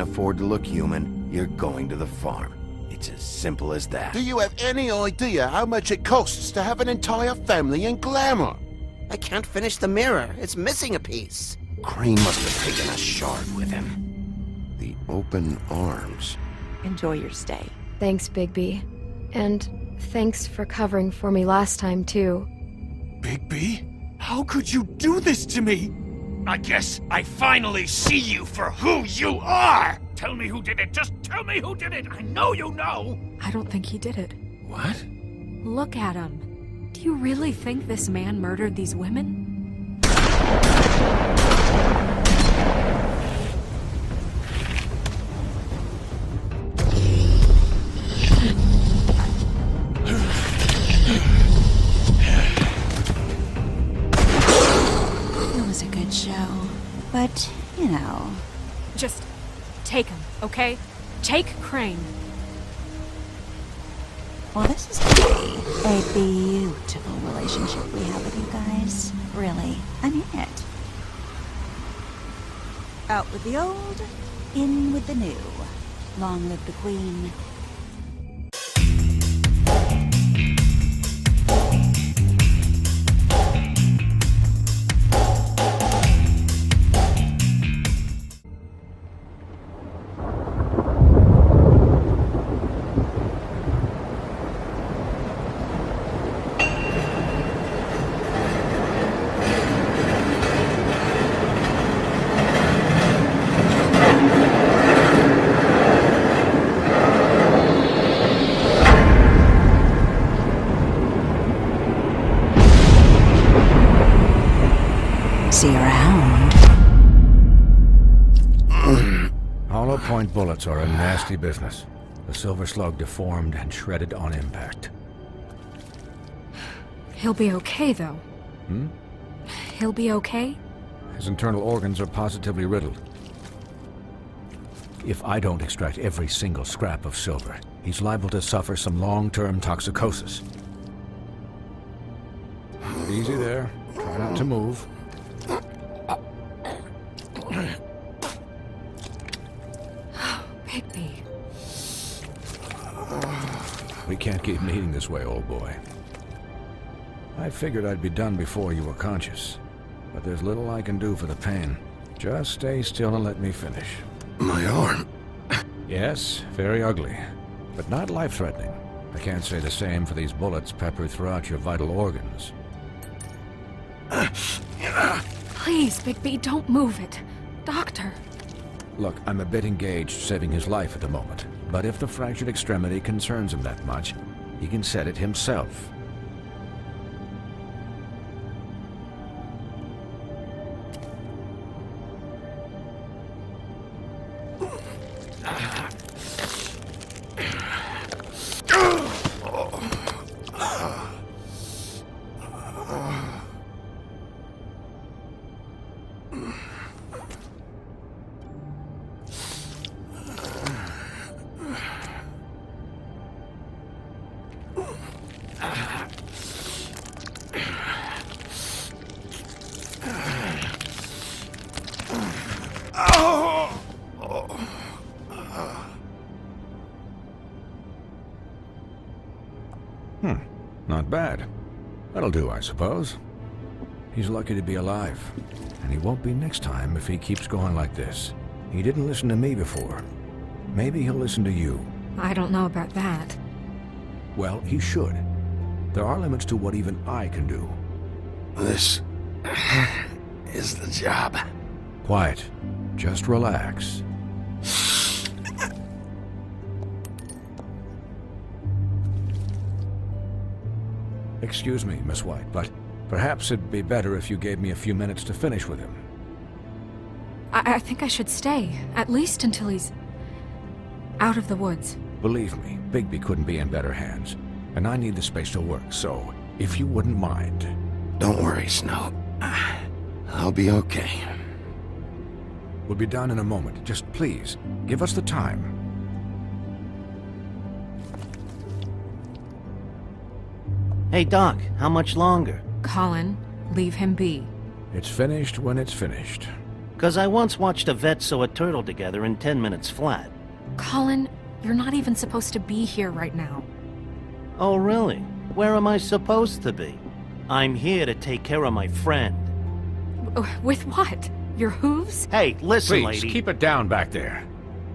afford to look human, you're going to the farm. It's as simple as that. Do you have any idea how much it costs to have an entire family in glamour? I can't finish the mirror. It's missing a piece. Crane must have taken a shard with him. The open arms. Enjoy your stay. Thanks, Bigby. And thanks for covering for me last time, too. Bigby? How could you do this to me? I guess I finally see you for who you are! Tell me who did it! Just tell me who did it! I know you know! I don't think he did it. What? Look at him. Do you really think this man murdered these women? It was a good show. But, you know... Just take him, okay? Take Crane. Well, this is gonna be a beautiful relationship we have with you guys. Really. I mean it. Out with the old, in with the new. Long live the Queen. See you around. Hollow point bullets are a nasty business. The silver slug deformed and shredded on impact. He'll be okay, though. He'll be okay? His internal organs are positively riddled. If I don't extract every single scrap of silver, he's liable to suffer some long-term toxicosis. Easy there. Try not to move. Bigby. We can't keep meeting this way, old boy. I figured I'd be done before you were conscious, but there's little I can do for the pain. Just stay still and let me finish. My arm. Yes, very ugly, but not life-threatening. I can't say the same for these bullets peppered throughout your vital organs. Please, Bigby, don't move it. Doctor. Look, I'm a bit engaged saving his life at the moment, but if the fractured extremity concerns him that much, he can set it himself. Not bad. That'll do, I suppose. He's lucky to be alive, and he won't be next time if he keeps going like this. He didn't listen to me before. Maybe he'll listen to you. I don't know about that. Well, he should. There are limits to what even I can do. This is the job. Quiet. Just relax. Excuse me, Miss White, but perhaps it'd be better if you gave me a few minutes to finish with him. I think I should stay, at least until he's out of the woods. Believe me, Bigby couldn't be in better hands, and I need the space to work, so if you wouldn't mind. Don't worry, Snow. I'll be okay. We'll be done in a moment. Just please, give us the time. Hey, Doc, how much longer? Colin, leave him be. It's finished when it's finished. 'Cause I once watched a vet sew a turtle together in 10 minutes flat. Colin, you're not even supposed to be here right now. Oh, really? Where am I supposed to be? I'm here to take care of my friend. With what? Your hooves? Hey, listen, Please, lady. keep it down back there.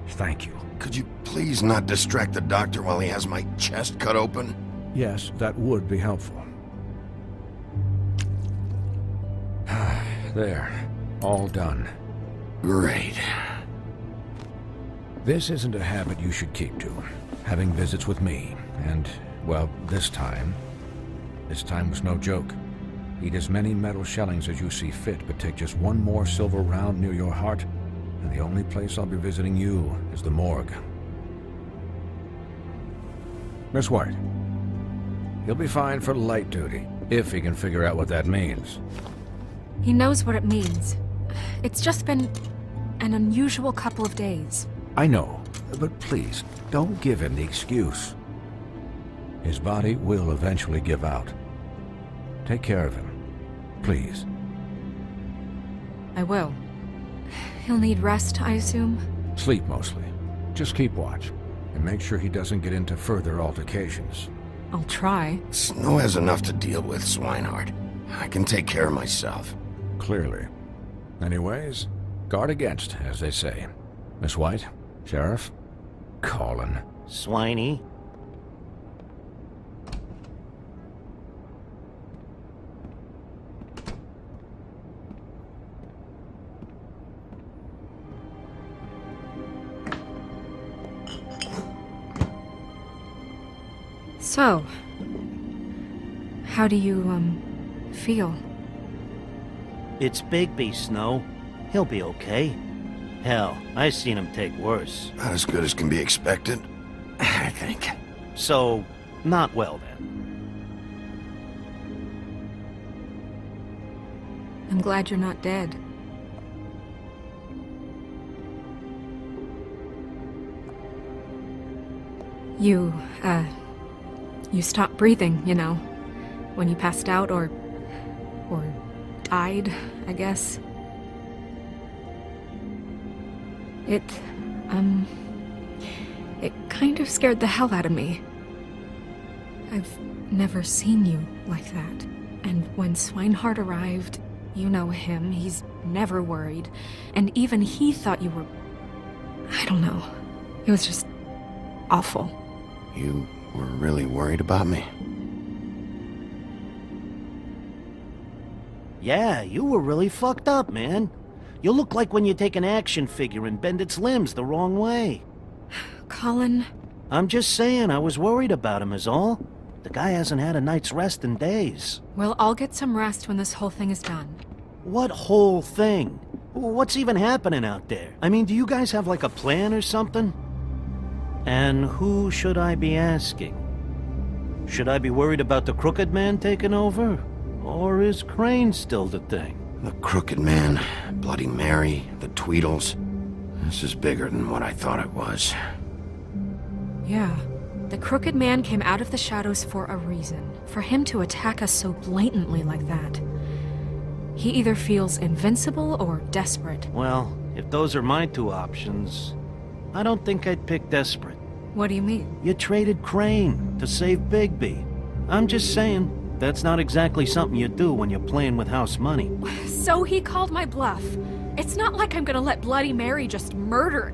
Thank you. Could you please not distract the doctor while he has my chest cut open? Yes, that would be helpful. There. All done. Great. This isn't a habit you should keep to. Having visits with me. And, well, this time was no joke. Eat as many metal shellings as you see fit, but take just one more silver round near your heart, and the only place I'll be visiting you is the morgue. Miss White, he'll be fine for light duty, if he can figure out what that means. He knows what it means. It's just been an unusual couple of days. I know, but please, don't give him the excuse. His body will eventually give out. Take care of him, please. I will. He'll need rest, I assume? Sleep mostly. Just keep watch, and make sure he doesn't get into further altercations. I'll try. Snow has enough to deal with, Swinehart. I can take care of myself. Clearly. Anyways, guard against, as they say. Miss White, Sheriff, Colin. Swiney. So, how do you, feel? It's Bigby, Snow. He'll be okay. Hell, I seen him take worse. Not as good as can be expected, I think. So, not well then. I'm glad you're not dead. You stopped breathing, you know, when you passed out or died, I guess. It kind of scared the hell out of me. I've never seen you like that. And when Swinehart arrived, you know him, he's never worried. And even he thought you were... I don't know. It was just awful. You were really worried about me? Yeah, you were really fucked up, man. You look like when you take an action figure and bend its limbs the wrong way. Colin... I'm just saying, I was worried about him is all. The guy hasn't had a night's rest in days. Well, I'll get some rest when this whole thing is done. What whole thing? What's even happening out there? I mean, do you guys have like a plan or something? And who should I be asking? Should I be worried about the Crooked Man taking over? Or is Crane still the thing? The Crooked Man, Bloody Mary, the Tweedles. This is bigger than what I thought it was. Yeah. The Crooked Man came out of the shadows for a reason. For him to attack us so blatantly like that. He either feels invincible or desperate. Well, if those are my two options, I don't think I'd pick desperate. What do you mean? You traded Crane to save Bigby. I'm just saying, that's not exactly something you do when you're playing with house money. So he called my bluff. It's not like I'm gonna let Bloody Mary just murder.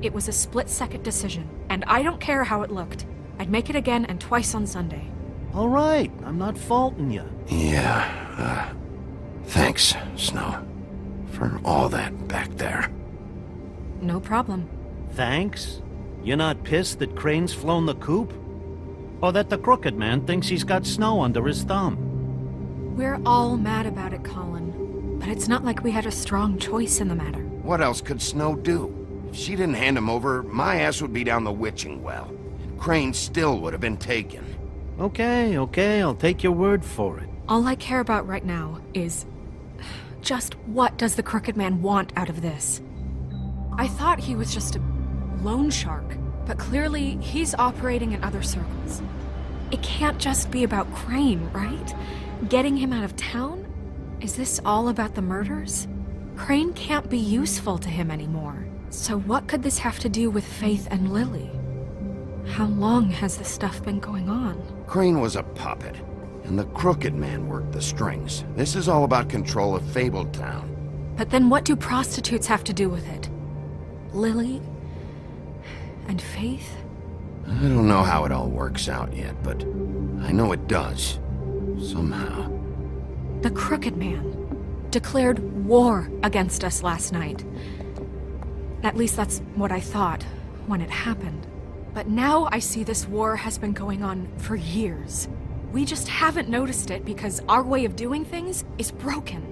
It was a split-second decision, and I don't care how it looked. I'd make it again and twice on Sunday. All right, I'm not faulting you. Yeah, thanks, Snow, for all that back there. No problem. Thanks? You're not pissed that Crane's flown the coop? Or that the Crooked Man thinks he's got Snow under his thumb? We're all mad about it, Colin. But it's not like we had a strong choice in the matter. What else could Snow do? If she didn't hand him over, my ass would be down the witching well. Crane still would have been taken. Okay, I'll take your word for it. All I care about right now is... just what does the Crooked Man want out of this? I thought he was just a loan shark, but clearly he's operating in other circles. It can't just be about Crane, right? Getting him out of town? Is this all about the murders? Crane can't be useful to him anymore. So what could this have to do with Faith and Lily? How long has this stuff been going on? Crane was a puppet, and the Crooked Man worked the strings. This is all about control of Fabletown. But then what do prostitutes have to do with it? Lily? And Faith? I don't know how it all works out yet, but I know it does. Somehow. The Crooked Man declared war against us last night. At least that's what I thought when it happened. But now I see this war has been going on for years. We just haven't noticed it because our way of doing things is broken.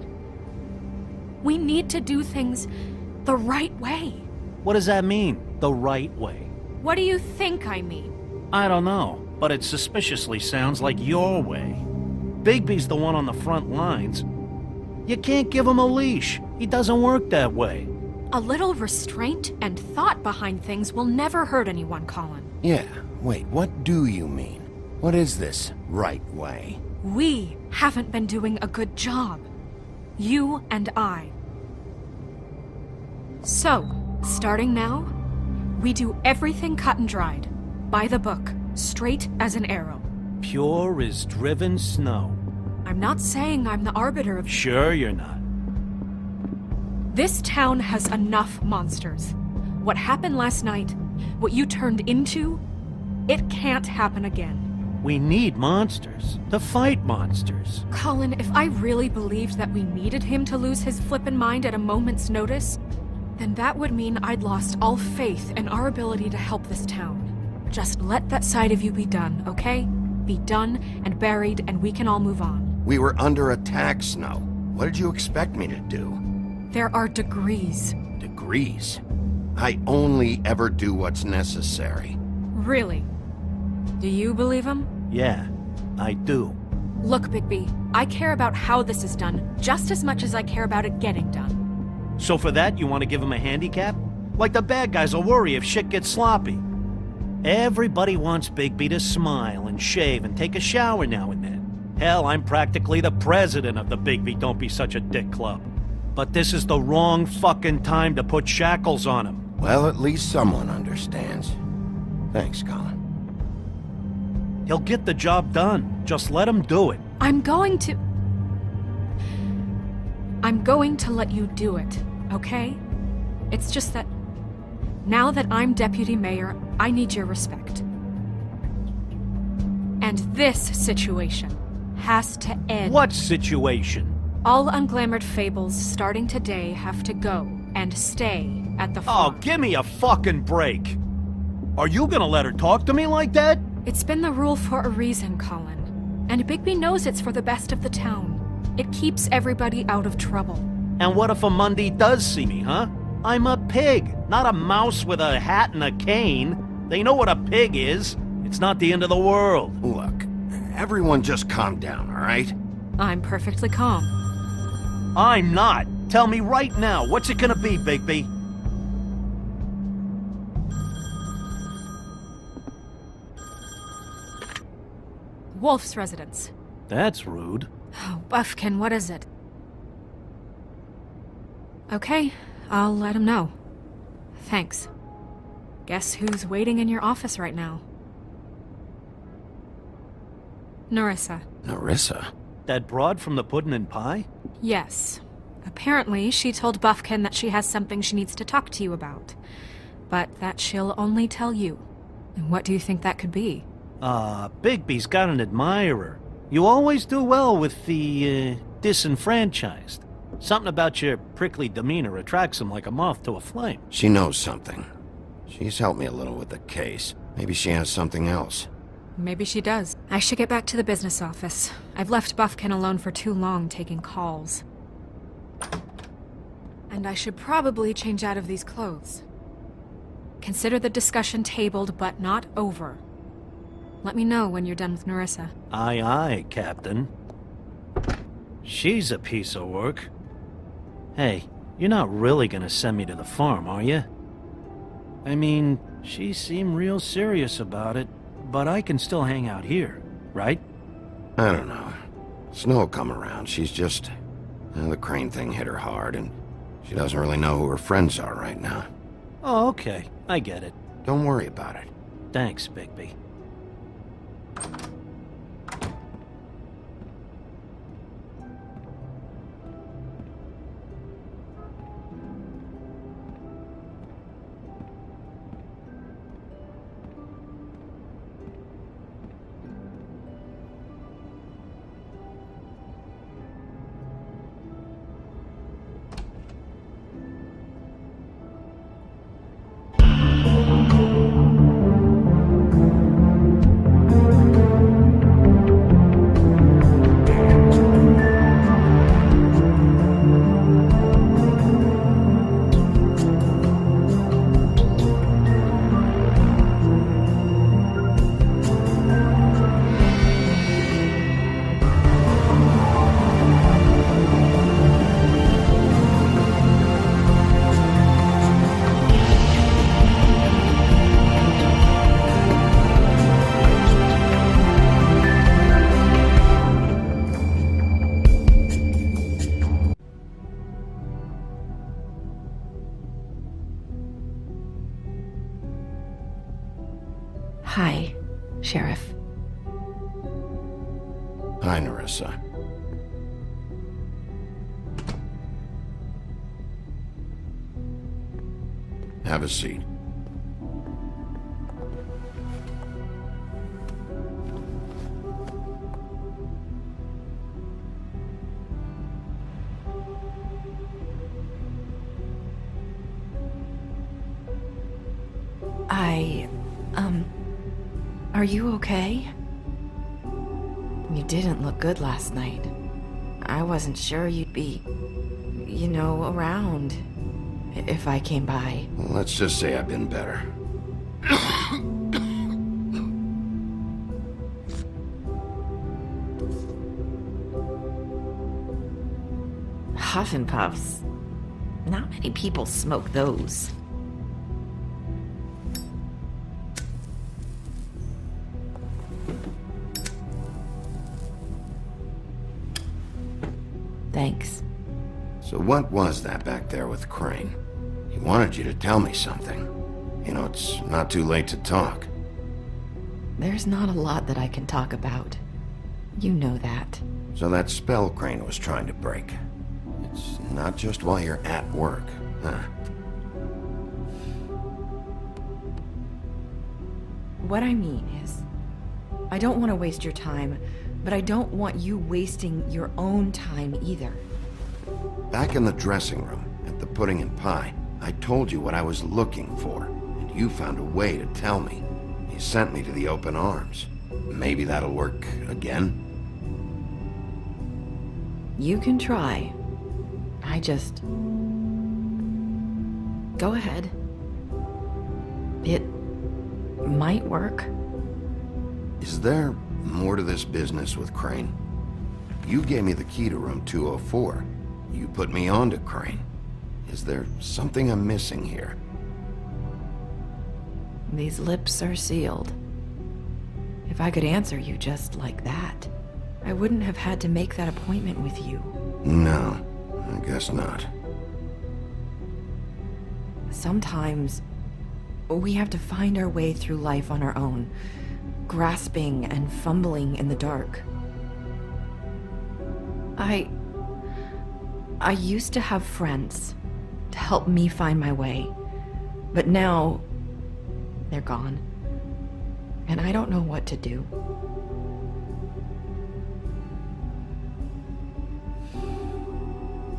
We need to do things the right way. What does that mean, the right way? What do you think I mean? I don't know, but it suspiciously sounds like your way. Bigby's the one on the front lines. You can't give him a leash. He doesn't work that way. A little restraint and thought behind things will never hurt anyone, Colin. Yeah, wait, what do you mean? What is this right way? We haven't been doing a good job. You and I. So, starting now, we do everything cut and dried. By the book, straight as an arrow. Pure as driven snow. I'm not saying I'm the arbiter of... Sure you're not. This town has enough monsters. What happened last night, what you turned into, it can't happen again. We need monsters to fight monsters. Colin, if I really believed that we needed him to lose his flippin' mind at a moment's notice, then that would mean I'd lost all faith in our ability to help this town. Just let that side of you be done, okay? Be done and buried, and we can all move on. We were under attack, Snow. What did you expect me to do? There are degrees. Degrees? I only ever do what's necessary. Really? Do you believe him? Yeah, I do. Look, Bigby, I care about how this is done just as much as I care about it getting done. So for that, you want to give him a handicap? Like the bad guys will worry if shit gets sloppy. Everybody wants Bigby to smile and shave and take a shower now and then. Hell, I'm practically the president of the Bigby Don't Be Such a Dick Club. But this is the wrong fucking time to put shackles on him. Well, at least someone understands. Thanks, Colin. He'll get the job done. Just let him do it. I'm going to let you do it, okay? It's just that now that I'm deputy mayor, I need your respect. And this situation has to end. What situation? All unglamored fables starting today have to go and stay at the farm. Oh, give me a fucking break. Are you gonna let her talk to me like that? It's been the rule for a reason, Colin. And Bigby knows it's for the best of the town. It keeps everybody out of trouble. And what if a Mundy does see me, huh? I'm a pig, not a mouse with a hat and a cane. They know what a pig is. It's not the end of the world. Look, everyone just calm down, all right? I'm perfectly calm. I'm not. Tell me right now, what's it gonna be, Bigby? Wolf's residence. That's rude. Oh, Buffkin, what is it? Okay, I'll let him know. Thanks. Guess who's waiting in your office right now? Nerissa. Nerissa? That broad from the Puddin' and Pie? Yes. Apparently, she told Buffkin that she has something she needs to talk to you about. But that she'll only tell you. And what do you think that could be? Bigby's got an admirer. You always do well with the, disenfranchised. Something about your prickly demeanor attracts him like a moth to a flame. She knows something. She's helped me a little with the case. Maybe she has something else. Maybe she does. I should get back to the business office. I've left Buffkin alone for too long taking calls. And I should probably change out of these clothes. Consider the discussion tabled but not over. Let me know when you're done with Nerissa. Aye, aye, Captain. She's a piece of work. Hey, you're not really gonna send me to the farm, are you? I mean, she seemed real serious about it, but I can still hang out here, right? I don't know. Snow will come around. She's just... the Crane thing hit her hard, and She doesn't really know who her friends are right now. Oh, okay. I get it. Don't worry about it. Thanks, Bigby. Hi, Sheriff. Hi, Nerissa. Have a seat. Are you okay? You didn't look good last night. I wasn't sure you'd be, around if I came by. Well, let's just say I've been better. Huff and puffs. Not many people smoke those. Thanks. So what was that back there with Crane? He wanted you to tell me something. You know, it's not too late to talk. There's not a lot that I can talk about. You know that. So that spell Crane was trying to break. It's not just while you're at work, huh? What I mean is, I don't want to waste your time, but I don't want you wasting your own time either. Back in the dressing room, at the pudding and pie, I told you what I was looking for, and you found a way to tell me. You sent me to the open arms. Maybe that'll work again? You can try. I just... Go ahead. It might work. Is there more to this business with Crane? You gave me the key to room 204. You put me on to Crane. Is there something I'm missing here? These lips are sealed. If I could answer you just like that, I wouldn't have had to make that appointment with you. No, I guess not. Sometimes we have to find our way through life on our own, grasping and fumbling in the dark. I used to have friends to help me find my way, but now they're gone, and I don't know what to do.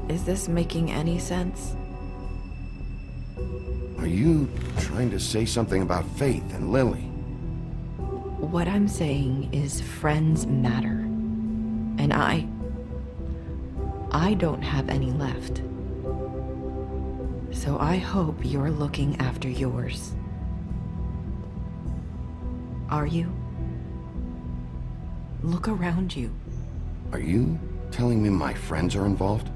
Is this making any sense? Are you trying to say something about Faith and Lily? What I'm saying is friends matter, and I don't have any left. So I hope you're looking after yours. Are you? Look around you. Are you telling me my friends are involved?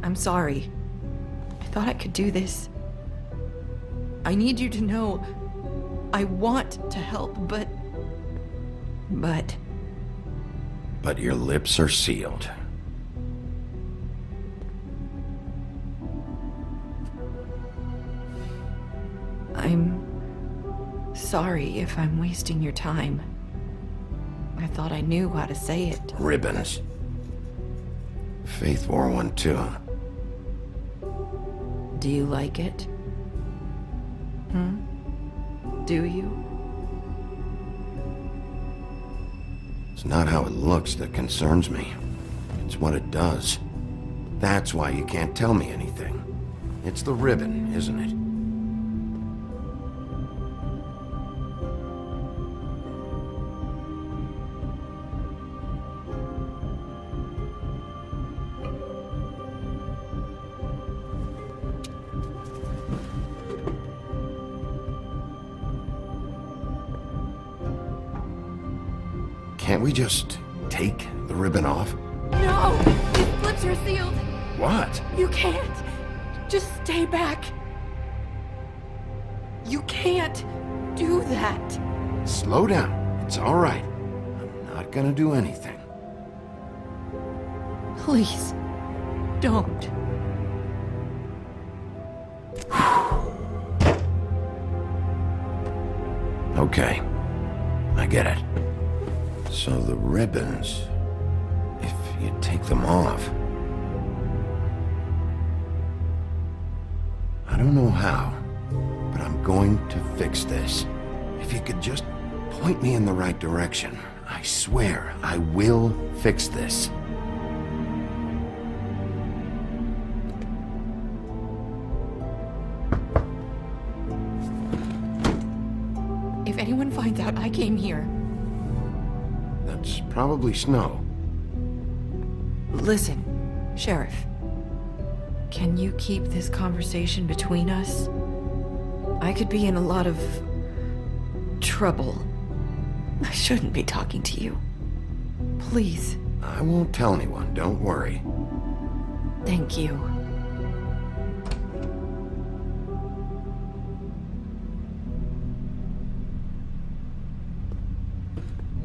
I'm sorry. I thought I could do this. I need you to know I want to help, but... But your lips are sealed. sorry if I'm wasting your time. I thought I knew how to say it. Ribbons. Faith wore one too. Do you like it? Do you? It's not how it looks that concerns me. It's what it does. That's why you can't tell me anything. It's the ribbon, isn't it? Can't we just take the ribbon off? No! These lips are sealed! What? You can't! Just stay back! You can't do that! Slow down. It's all right. I'm not gonna do anything. Please, don't. Okay. I get it. So the ribbons, if you take them off... I don't know how, but I'm going to fix this. If you could just point me in the right direction, I swear I will fix this. If anyone finds out I came here... That's probably snow. Listen, Sheriff. Can you keep this conversation between us? I could be in a lot of... trouble. I shouldn't be talking to you. Please. I won't tell anyone, don't worry. Thank you.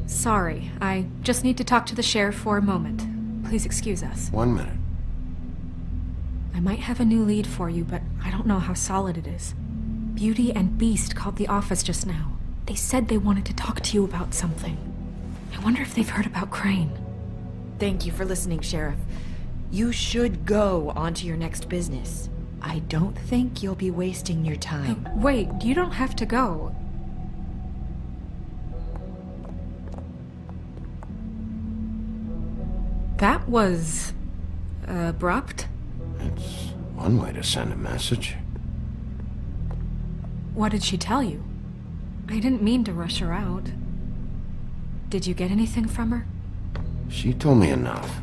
Sorry, I just need to talk to the sheriff for a moment. Please excuse us. 1 minute. I might have a new lead for you, but I don't know how solid it is. Beauty and Beast called the office just now. They said they wanted to talk to you about something. I wonder if they've heard about Crane. Thank you for listening, Sheriff. You should go on to your next business. I don't think you'll be wasting your time. Wait, you don't have to go. That was... abrupt? It's one way to send a message. What did she tell you? I didn't mean to rush her out. Did you get anything from her? She told me enough.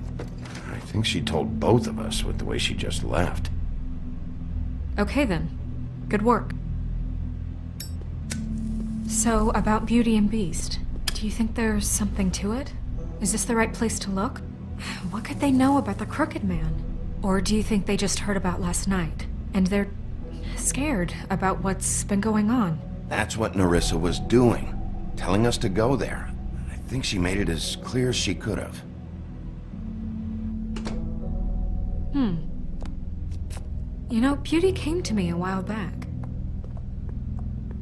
I think she told both of us with the way she just left. Okay then. Good work. So, about Beauty and Beast, do you think there's something to it? Is this the right place to look? What could they know about the Crooked Man? Or do you think they just heard about last night, and they're scared about what's been going on? That's what Nerissa was doing, telling us to go there. I think she made it as clear as she could have. You know, Beauty came to me a while back.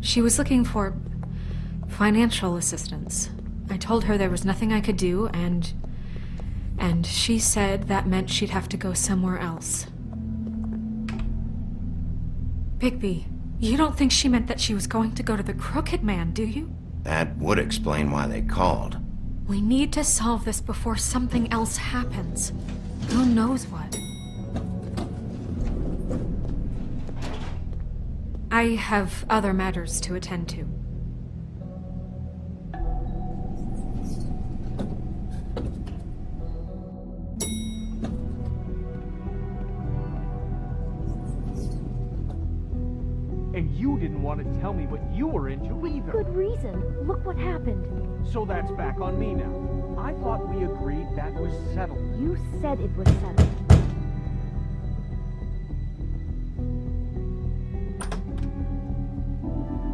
She was looking for financial assistance. I told her there was nothing I could do, and she said that meant she'd have to go somewhere else. Bigby, you don't think she meant that she was going to go to the Crooked Man, do you? That would explain why they called. We need to solve this before something else happens. Who knows what? I have other matters to attend to. And you didn't want to tell me what you were into either. Good reason. Look what happened. So that's back on me now. I thought we agreed that was settled. You said it was settled.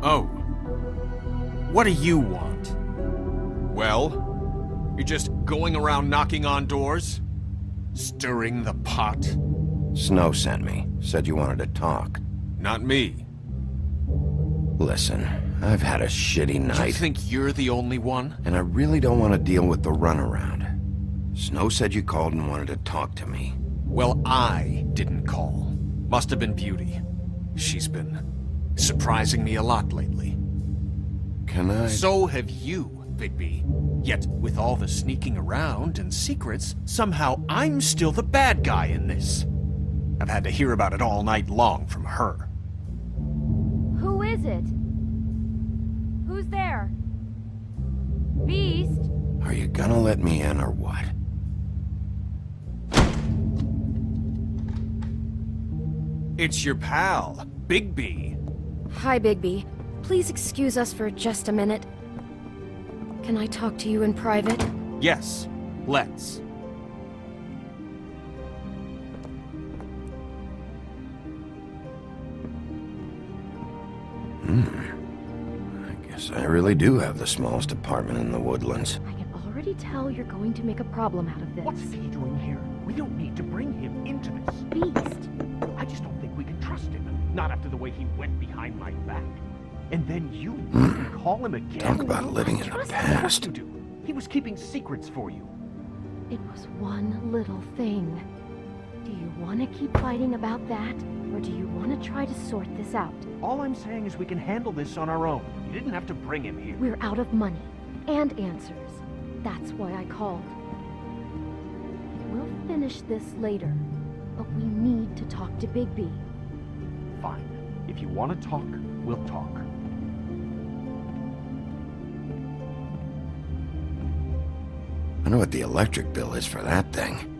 Oh. What do you want? Well, you're just going around knocking on doors? Stirring the pot? Snow sent me. Said you wanted to talk. Not me. Listen, I've had a shitty night. You think you're the only one? And I really don't want to deal with the runaround. Snow said you called and wanted to talk to me. Well, I didn't call. Must have been Beauty. She's been surprising me a lot lately. Can I... So have you, Bigby. Yet, with all the sneaking around and secrets, somehow I'm still the bad guy in this. I've had to hear about it all night long from her. Who is it? Who's there? Beast? Are you gonna let me in or what? It's your pal, Bigby. Hi, Bigby. Please excuse us for just a minute. Can I talk to you in private? Yes, let's. I guess I really do have the smallest apartment in the woodlands. I can already tell you're going to make a problem out of this. What's he doing here? We don't need to bring him into this. Beast? I just don't think we can trust him. Not after the way he went behind my back. And then you call him again? Talk about living in the past. You do. He was keeping secrets for you. It was one little thing. Do you want to keep fighting about that? Or do you want to try to sort this out? All I'm saying is we can handle this on our own. You didn't have to bring him here. We're out of money. And answers. That's why I called. We'll finish this later. But we need to talk to Bigby. Fine. If you want to talk, we'll talk. I know what the electric bill is for that thing.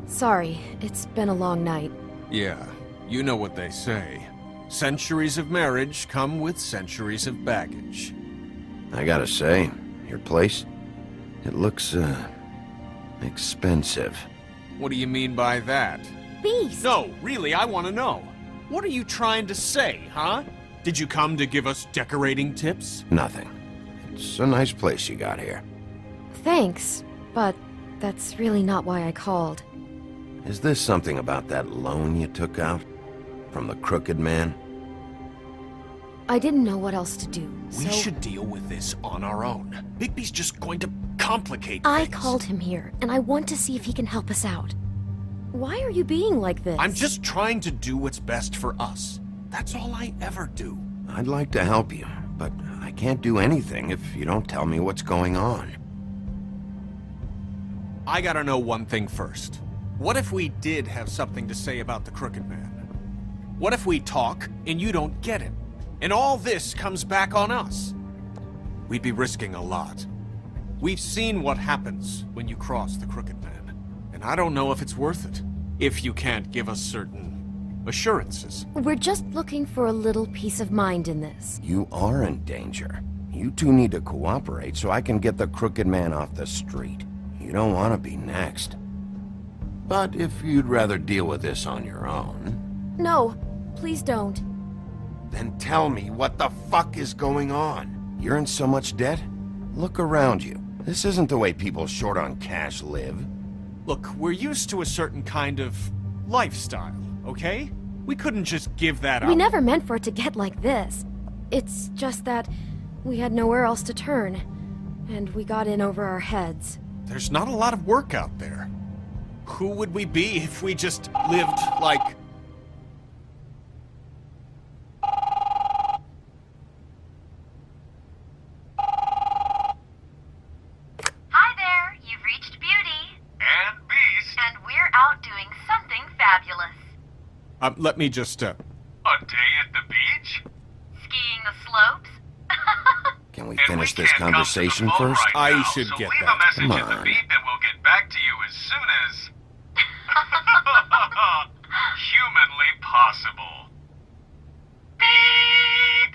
Sorry, it's been a long night. Yeah, you know what they say. Centuries of marriage come with centuries of baggage. I gotta say, your place, it looks, expensive. What do you mean by that? Beast! No, really, I want to know. What are you trying to say, huh? Did you come to give us decorating tips? Nothing. It's a nice place you got here. Thanks, but that's really not why I called. Is this something about that loan you took out? From the crooked man? I didn't know what else to do, We should deal with this on our own. Bigby's just going to complicate I things. called him here, and I want to see if he can help us out. Why are you being like this? I'm just trying to do what's best for us. That's all I ever do. I'd like to help you, but I can't do anything if you don't tell me what's going on. I gotta know one thing first. What if we did have something to say about the Crooked Man? What if we talk and you don't get it? And all this comes back on us? We'd be risking a lot. We've seen what happens when you cross the Crooked Man. And I don't know if it's worth it. If you can't give us certain assurances. We're just looking for a little peace of mind in this. You are in danger. You two need to cooperate so I can get the Crooked Man off the street. You don't want to be next. But if you'd rather deal with this on your own... No, please don't. Then tell me what the fuck is going on. You're in so much debt? Look around you. This isn't the way people short on cash live. Look, we're used to a certain kind of lifestyle, okay? We couldn't just give that up. We never meant for it to get like this. It's just that we had nowhere else to turn, and we got in over our heads. There's not a lot of work out there. Who would we be if we just lived like... Hi there, you've reached Beauty. And Beast. And we're out doing something fabulous. Let me just, A day at the beach? Skiing the slopes. Can we finish this conversation first? I should get Leave that. a message Come at the on. beat and we'll get back to you as soon as... humanly possible. Beep!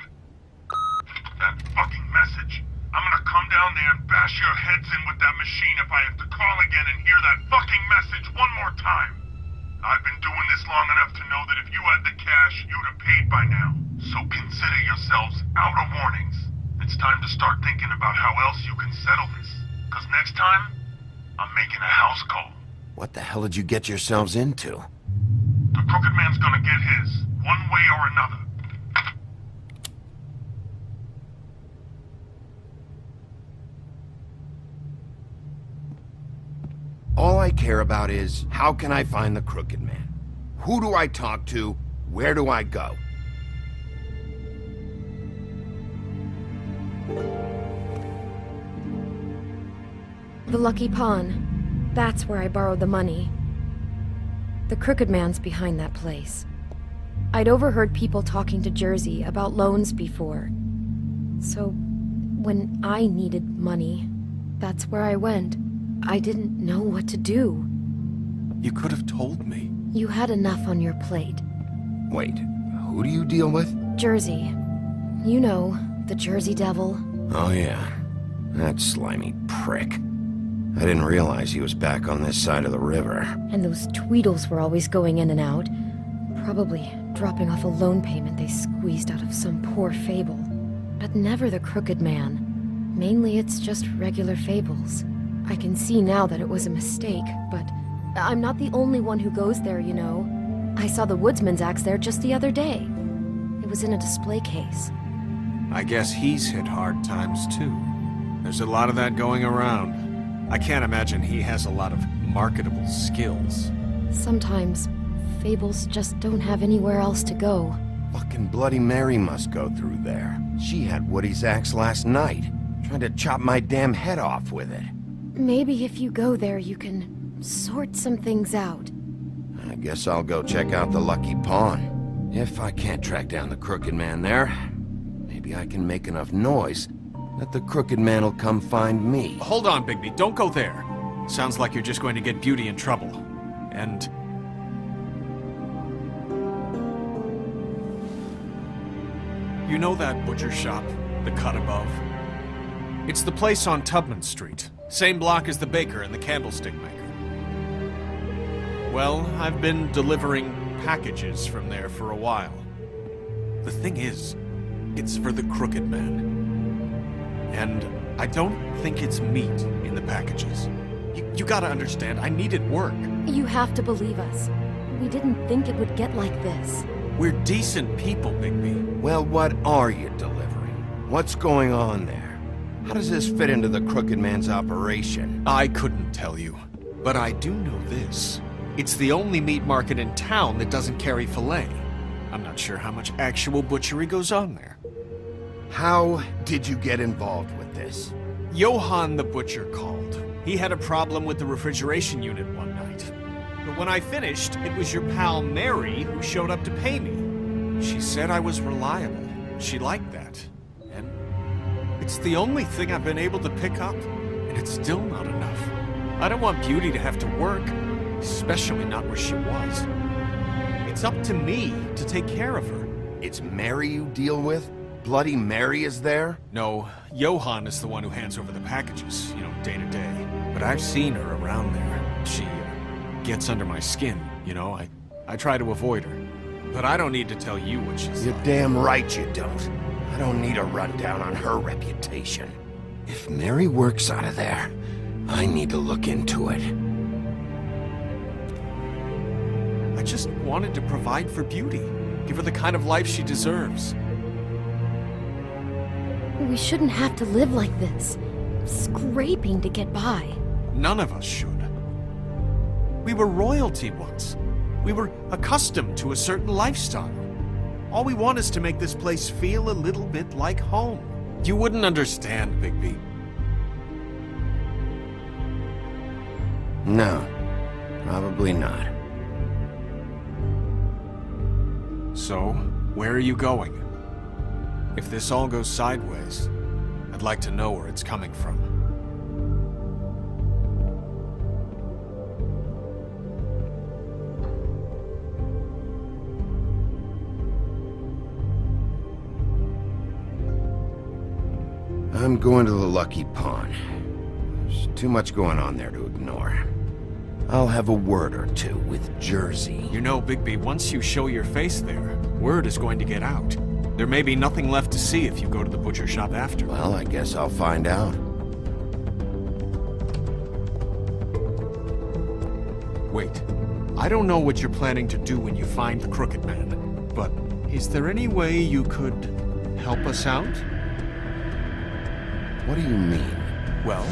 That fucking message. I'm gonna come down there and bash your heads in with that machine if I have to call again and hear that fucking message one more time. I've been doing this long enough to know that if you had the cash, you'd have paid by now. So consider yourselves out of warnings. It's time to start thinking about how else you can settle this. Because next time, I'm making a house call. What the hell did you get yourselves into? The Crooked Man's gonna get his, one way or another. All I care about is, how can I find the Crooked Man? Who do I talk to? Where do I go? The Lucky Pawn. That's where I borrowed the money. The Crooked Man's behind that place. I'd overheard people talking to Jersey about loans before. So, when I needed money, that's where I went. I didn't know what to do. You could have told me. You had enough on your plate. Wait, who do you deal with? Jersey. You know, the Jersey Devil. Oh yeah, that slimy prick. I didn't realize he was back on this side of the river. And those Tweedles were always going in and out. Probably dropping off a loan payment they squeezed out of some poor fable. But never the Crooked Man. Mainly it's just regular fables. I can see now that it was a mistake, but I'm not the only one who goes there, you know. I saw the woodsman's axe there just the other day. It was in a display case. I guess he's hit hard times too. There's a lot of that going around. I can't imagine he has a lot of marketable skills. Sometimes, fables just don't have anywhere else to go. Fucking Bloody Mary must go through there. She had Woody's axe last night. Tried to chop my damn head off with it. Maybe if you go there, you can sort some things out. I guess I'll go check out the Lucky Pawn. If I can't track down the Crooked Man there, maybe I can make enough noise that the Crooked Man will come find me. Hold on, Bigby. Don't go there. Sounds like you're just going to get Beauty in trouble. And... you know that butcher shop? The cut above? It's the place on Tubman Street. Same block as the baker and the candlestick maker. Well, I've been delivering packages from there for a while. The thing is, it's for the Crooked Man. And I don't think it's meat in the packages. You gotta understand, I needed work. You have to believe us. We didn't think it would get like this. We're decent people, Bigby. Well, what are you delivering? What's going on there? How does this fit into the Crooked Man's operation? I couldn't tell you, but I do know this. It's the only meat market in town that doesn't carry filet. I'm not sure how much actual butchery goes on there. How did you get involved with this? Johann the butcher called. He had a problem with the refrigeration unit one night. But when I finished, it was your pal Mary who showed up to pay me. She said I was reliable. She liked that. And it's the only thing I've been able to pick up, and it's still not enough. I don't want Beauty to have to work, especially not where she was. It's up to me to take care of her. It's Mary you deal with? Bloody Mary is there? No, Johann is the one who hands over the packages, you know, day to day. But I've seen her around there. She gets under my skin, you know. I try to avoid her. But I don't need to tell you what she's You're like. damn right you don't. I don't need a rundown on her reputation. If Mary works out of there, I need to look into it. I just wanted to provide for Beauty. Give her the kind of life she deserves. We shouldn't have to live like this. Scraping to get by. None of us should. We were royalty once. We were accustomed to a certain lifestyle. All we want is to make this place feel a little bit like home. You wouldn't understand, Bigby. No, probably not. So, where are you going? If this all goes sideways, I'd like to know where it's coming from. I'm going to the Lucky Pawn. There's too much going on there to ignore. I'll have a word or two with Jersey. You know, Bigby, once you show your face there, word is going to get out. There may be nothing left to see if you go to the butcher shop after. Well, I guess I'll find out. Wait. I don't know what you're planning to do when you find the Crooked Man, but is there any way you could help us out? What do you mean? Well,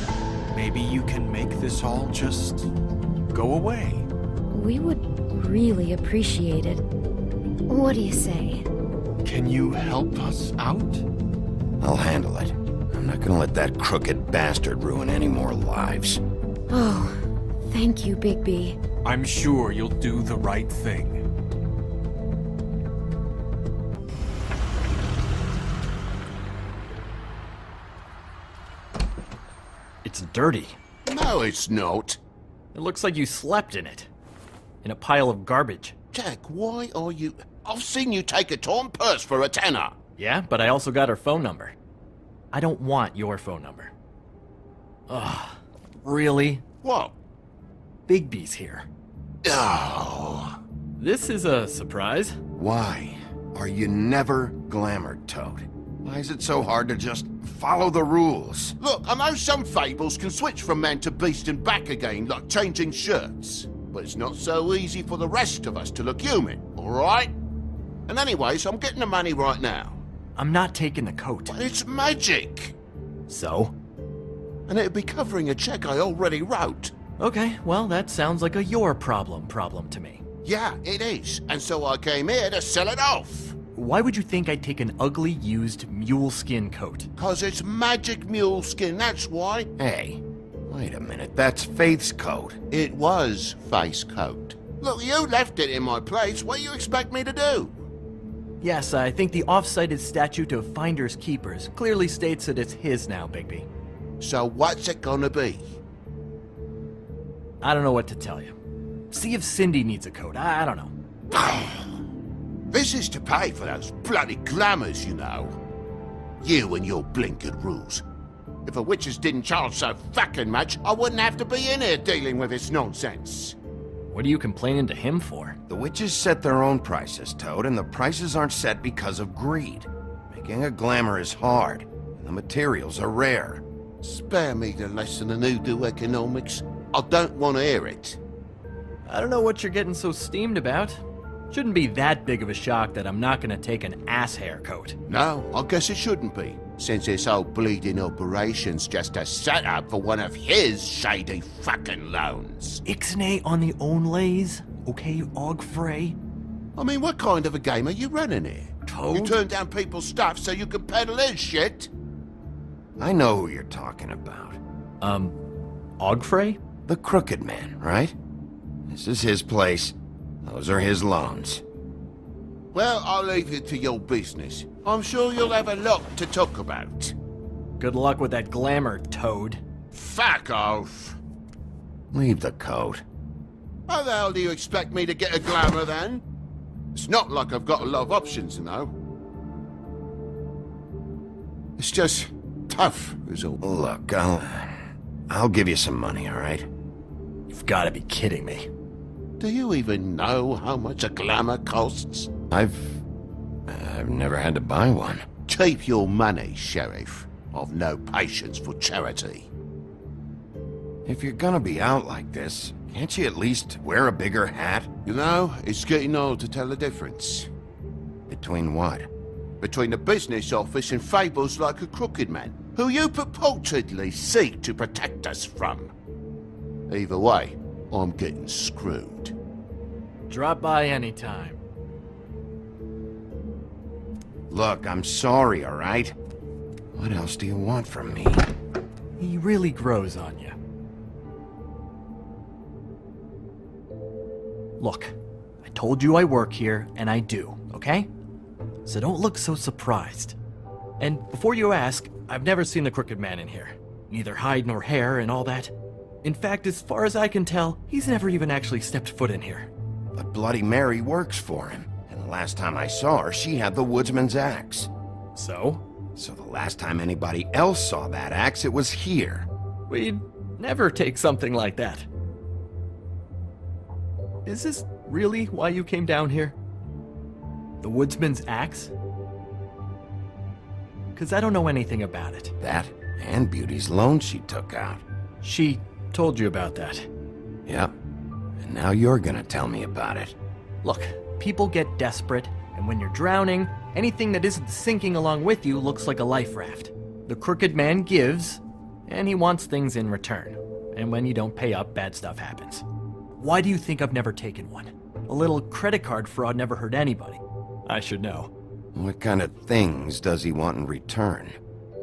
maybe you can make this all just go away. We would really appreciate it. What do you say? Can you help us out? I'll handle it. I'm not gonna let that crooked bastard ruin any more lives. Oh, thank you, Bigby. I'm sure you'll do the right thing. It's dirty. No, it's not. It looks like you slept in it. In a pile of garbage. Jack, why are you... I've seen you take a torn purse for a tenner. Yeah, but I also got her phone number. I don't want your phone number. Ugh, really? What? Bigby's here. Oh. This is a surprise. Why are you never glamored, Toad? Why is it so hard to just follow the rules? Look, I know some fables can switch from man to beast and back again, like changing shirts. But it's not so easy for the rest of us to look human, alright? And anyways, I'm getting the money right now. I'm not taking the coat. But it's magic! So? And it'd be covering a check I already wrote. Okay, well, that sounds like a your problem to me. Yeah, it is. And so I came here to sell it off. Why would you think I'd take an ugly, used mule skin coat? 'Cause it's magic mule skin, that's why. Hey, wait a minute, that's Faith's coat. It was Faith's coat. Look, you left it in my place. What do you expect me to do? Yes, I think the off-cited statute of Finders Keepers clearly states that it's his now, Bigby. So what's it gonna be? I don't know what to tell you. See if Cindy needs a coat. I don't know. This is to pay for those bloody glamours, you know. You and your blinkered rules. If the witches didn't charge so fucking much, I wouldn't have to be in here dealing with this nonsense. What are you complaining to him for? The witches set their own prices, Toad, and the prices aren't set because of greed. Making a glamour is hard, and the materials are rare. Spare me the lesson in hoodoo economics. I don't want to hear it. I don't know what you're getting so steamed about. Shouldn't be that big of a shock that I'm not gonna take an ass hair coat. No, I guess it shouldn't be, since this whole bleeding operation's just a setup for one of his shady fucking loans. Ixnay on the own lays, okay, Og Frey? I mean, what kind of a game are you running here? Toad? You turn down people's stuff so you can peddle his shit? I know who you're talking about. Og Frey? The Crooked Man, right? This is his place. Those are his loans. Well, I'll leave it to your business. I'm sure you'll have a lot to talk about. Good luck with that glamour, Toad. Fuck off. Leave the coat. How the hell do you expect me to get a glamour then? It's not like I've got a lot of options, you know. It's just tough, is all. Look, I'll give you some money, all right? You've got to be kidding me. Do you even know how much a glamour costs? I've never had to buy one. Keep your money, Sheriff. I've no patience for charity. If you're gonna be out like this, can't you at least wear a bigger hat? You know, it's getting old to tell the difference. Between what? Between the business office and fables like a Crooked Man, who you purportedly seek to protect us from. Either way, I'm getting screwed. Drop by anytime. Look, I'm sorry, all right? What else do you want from me? He really grows on you. Look, I told you I work here, and I do, okay? So don't look so surprised. And before you ask, I've never seen the Crooked Man in here. Neither hide nor hair and all that. In fact, as far as I can tell, he's never even actually stepped foot in here. But Bloody Mary works for him. And the last time I saw her, she had the woodsman's axe. So? So the last time anybody else saw that axe, it was here. We'd never take something like that. Is this really why you came down here? The woodsman's axe? 'Cause I don't know anything about it. That and Beauty's loan she took out. She told you about that. Yep. And now you're gonna tell me about it. Look, people get desperate, and when you're drowning, anything that isn't sinking along with you looks like a life raft. The crooked man gives, and he wants things in return. And when you don't pay up, bad stuff happens. Why do you think I've never taken one? A little credit card fraud never hurt anybody. I should know. What kind of things does he want in return?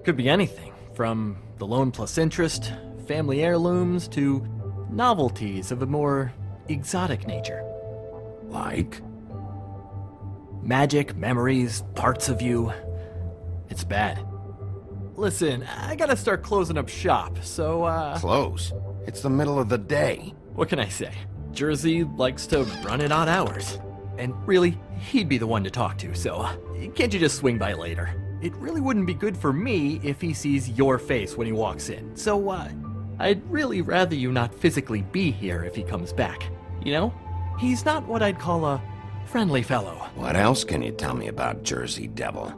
Could be anything, from the loan plus interest, family heirlooms, to novelties of a more exotic nature. Like? Magic, memories, parts of you. It's bad. Listen, I gotta start closing up shop, so, Close? It's the middle of the day. What can I say? Jersey likes to run at odd hours. And really, he'd be the one to talk to, so can't you just swing by later? It really wouldn't be good for me if he sees your face when he walks in, so, I'd really rather you not physically be here if he comes back. You know? He's not what I'd call a friendly fellow. What else can you tell me about Jersey Devil?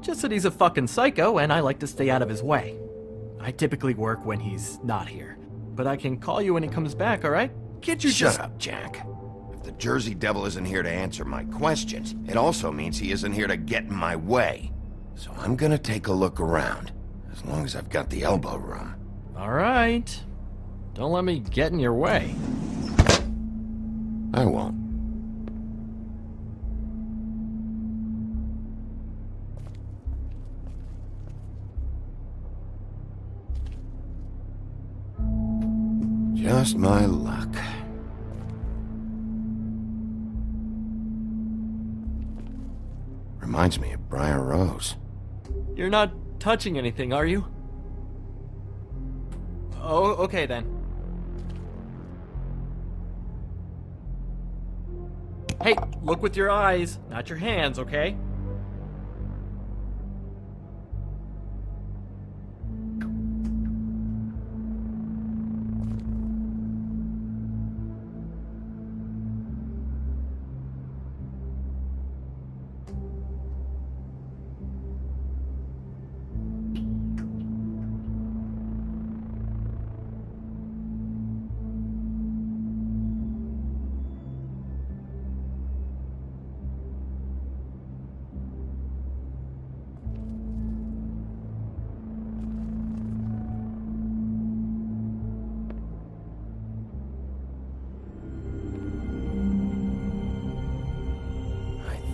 Just that he's a fucking psycho and I like to stay out of his way. I typically work when he's not here. But I can call you when he comes back, alright? Can't you Shut up, Jack. If the Jersey Devil isn't here to answer my questions, it also means he isn't here to get in my way. So I'm gonna take a look around, as long as I've got the elbow room. Alright. Don't let me get in your way. I won't. Just my luck. Reminds me of Briar Rose. You're not touching anything, are you? Oh, okay then. Hey, look with your eyes, not your hands, okay?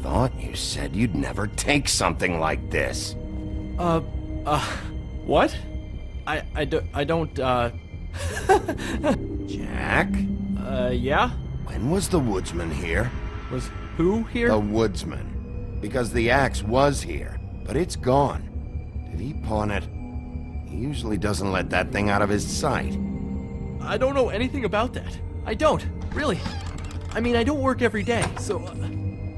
Thought you said you'd never take something like this. What? I don't, Jack? Yeah? When was the woodsman here? Was who here? The woodsman. Because the axe was here, but it's gone. Did he pawn it? He usually doesn't let that thing out of his sight. I don't know anything about that. I don't, really. I mean, I don't work every day, so...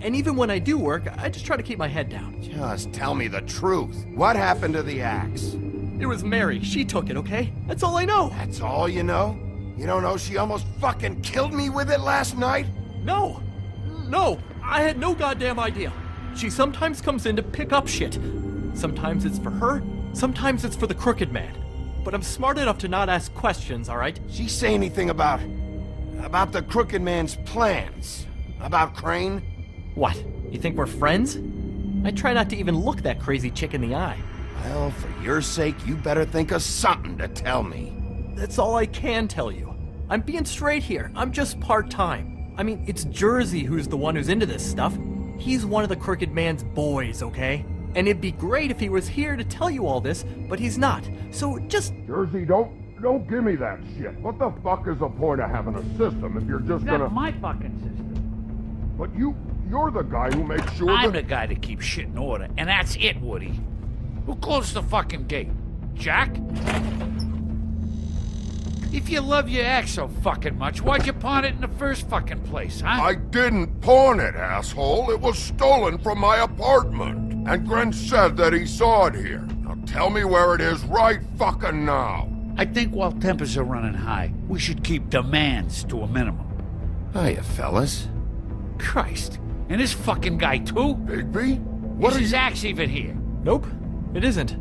and even when I do work, I just try to keep my head down. Just tell me the truth. What happened to the axe? It was Mary. She took it, okay? That's all I know. That's all you know? You don't know she almost fucking killed me with it last night? No. No. I had no goddamn idea. She sometimes comes in to pick up shit. Sometimes it's for her. Sometimes it's for the crooked man. But I'm smart enough to not ask questions, alright? She say anything about the crooked man's plans? About Crane? What? You think we're friends? I try not to even look that crazy chick in the eye. Well, for your sake, you better think of something to tell me. That's all I can tell you. I'm being straight here. I'm just part-time. I mean, it's Jersey who's the one who's into this stuff. He's one of the crooked man's boys, okay? And it'd be great if he was here to tell you all this, but he's not. So just... Jersey, don't give me that shit. What the fuck is the point of having a system if you're just gonna... That's my fucking system. But you're the guy who makes sure I'm the guy that keeps shit in order, and that's it, Woody. Who closed the fucking gate? Jack? If you love your ex so fucking much, why'd you pawn it in the first fucking place, huh? I didn't pawn it, asshole. It was stolen from my apartment. And Gren said that he saw it here. Now tell me where it is right fucking now. I think while tempers are running high, we should keep demands to a minimum. Hiya, fellas. Christ. And this fucking guy, too? Bigby? What is his axe even here? Nope, it isn't.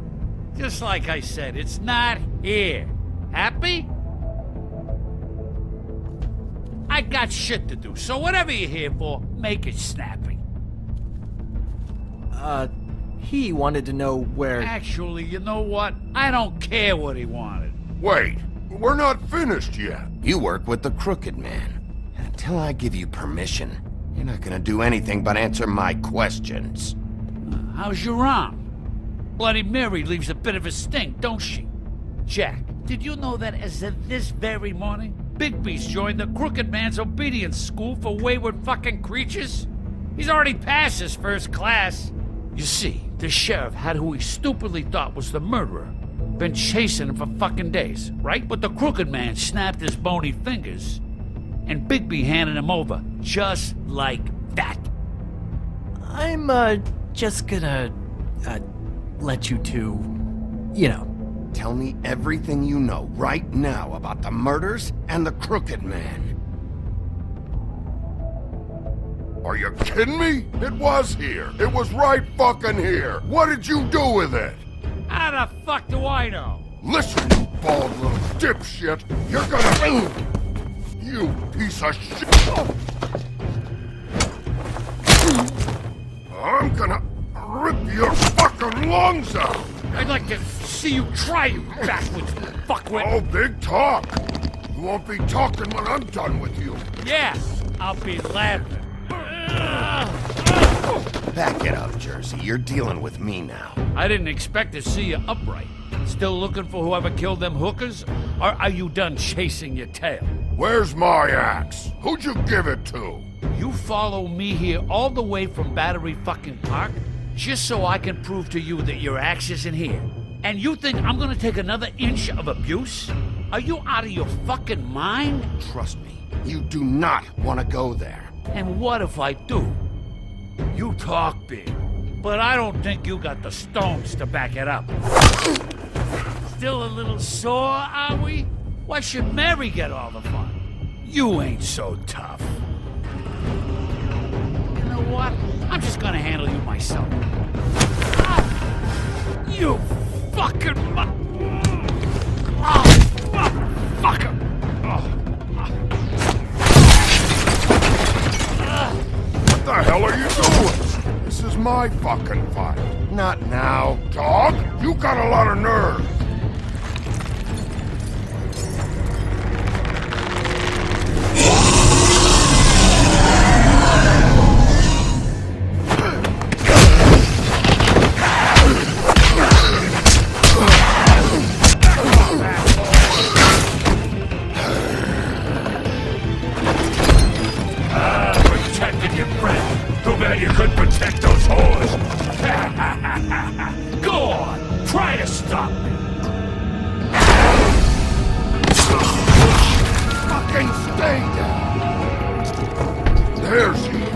Just like I said, it's not here. Happy? I I got shit to do, so whatever you're here for, make it snappy. He wanted to know where... Actually, you know what? I don't care what he wanted. Wait, we're not finished yet. You work with the Crooked Man. And until I give you permission, you're not gonna do anything but answer my questions. How's your arm? Bloody Mary leaves a bit of a stink, don't she? Jack, did you know that as of this very morning, Bigby's joined the Crooked Man's obedience school for wayward fucking creatures? He's already passed his first class. You see, the sheriff had who he stupidly thought was the murderer. Been chasing him for fucking days, right? But the Crooked Man snapped his bony fingers, and Bigby handed him over, just like that. I'm, just gonna, let you two, you know. Tell me everything you know right now about the murders and the Crooked Man. Are you kidding me? It was here. It was right fucking here. What did you do with it? How the fuck do I know? Listen, you bald little dipshit. You're gonna... You piece of shit. I'm gonna rip your fucking lungs out. I'd like to see you try, you backwards fuckwit. Oh, big talk. You won't be talking when I'm done with you. Yeah, I'll be laughing. Back it up, Jersey. You're dealing with me now. I didn't expect to see you upright. Still looking for whoever killed them hookers? Or are you done chasing your tail? Where's my axe? Who'd you give it to? You follow me here all the way from Battery fucking Park just so I can prove to you that your axe isn't here? And you think I'm gonna take another inch of abuse? Are you out of your fucking mind? Trust me, you do not want to go there. And what if I do? You talk big, but I don't think you got the stones to back it up. Still a little sore, are we? Why should Mary get all the fun? You ain't so tough. You know what? I'm just gonna handle you myself. Ah! You fucking motherfucker! What the hell are you doing? This is my fucking fight. Not now. Dog, you got a lot of nerve. You could protect those whores. Go on, try to stop me. Fucking stay down. There she is.